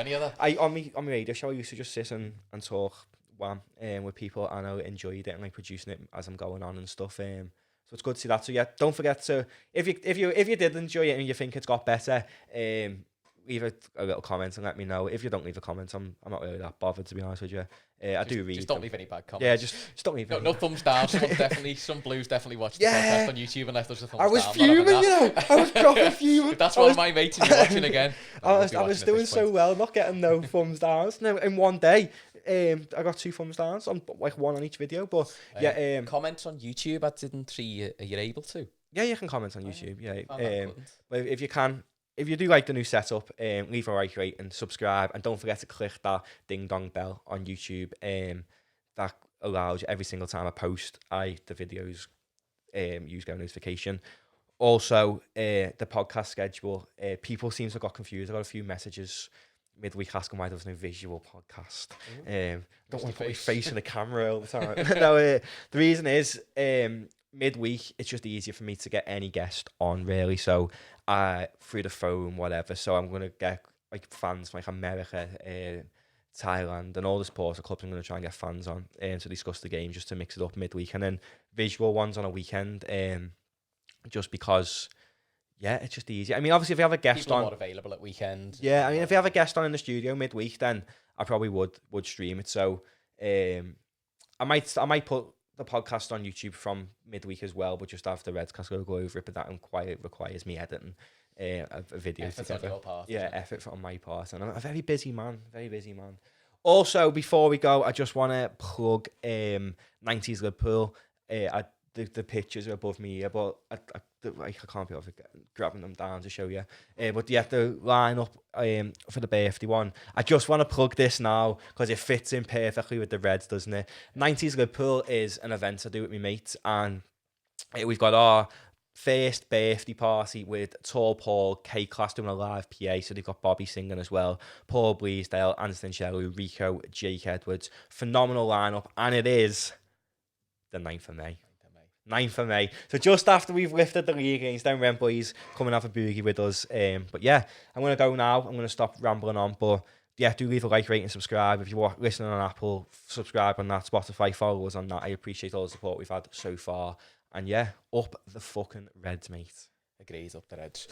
on my radio show, I used to just sit and talk with people, and I enjoyed it and like producing it as I'm going on and stuff. So it's good to see that. So yeah, don't forget to if you did enjoy it and you think it's got better, leave a little comment and let me know. If you don't leave a comment, I'm not really that bothered, to be honest with you. I do read. Just don't leave any bad comments. Yeah, just don't leave. No thumbs down. Some blues definitely watched the podcast on YouTube and left us a thumbs down. I was fuming, I was proper fuming. That's one of my mates and you're watching again. I was doing so well, not getting no thumbs downs. No, in one day, I got 2 thumbs downs on like one on each video. But yeah, comments on YouTube. I didn't see. Are you able to? Yeah, you can comment on YouTube. But if you can. If you do like the new setup, leave a like, rate and subscribe, and don't forget to click that ding dong bell on YouTube. That allows you every single time I post the videos, you get a notification. Also, the podcast schedule. People seem to have got confused. I got a few messages midweek asking why there was no visual podcast. Don't want to put my face in the camera all the time. No, the reason is midweek it's just easier for me to get any guest on, really. So through the phone, whatever. So I'm gonna get like fans from like America, Thailand, and all the sports clubs. I'm gonna try and get fans on to discuss the game, just to mix it up midweek, and then visual ones on a weekend. Just because, yeah, it's just easier. I mean, obviously, if you have a guest People on, are more available at weekends. Yeah, I mean, if you have a guest on in the studio midweek, then I probably would stream it. So, I might put the podcast on YouTube from midweek as well, but just after Reds, because I'll go over it. But that requires me editing a video effort together. on your part, Effort on my part, and I'm a very busy man. Also, before we go, I just want to plug 90s Liverpool. The pictures are above me here, but I can't be able to grabbing them down to show you. But yeah, the lineup for the birthday one. I just want to plug this now because it fits in perfectly with the Reds, doesn't it? 90s Liverpool is an event I do with my mates, and we've got our first birthday party with Tall Paul, K-Class doing a live PA, so they've got Bobby singing as well, Paul Bleasdale, Anthony Shelly, Rico, Jake Edwards. Phenomenal lineup, and it is the 9th of May. 9th of May. So just after we've lifted the league against them Red Boys, come and have a boogie with us. But yeah, I'm going to go now. I'm going to stop rambling on. But yeah, do leave a like, rate and subscribe. If you're listening on Apple, subscribe on that. Spotify, follow us on that. I appreciate all the support we've had so far. And yeah, up the fucking Reds, mate. Agrees, up the Reds.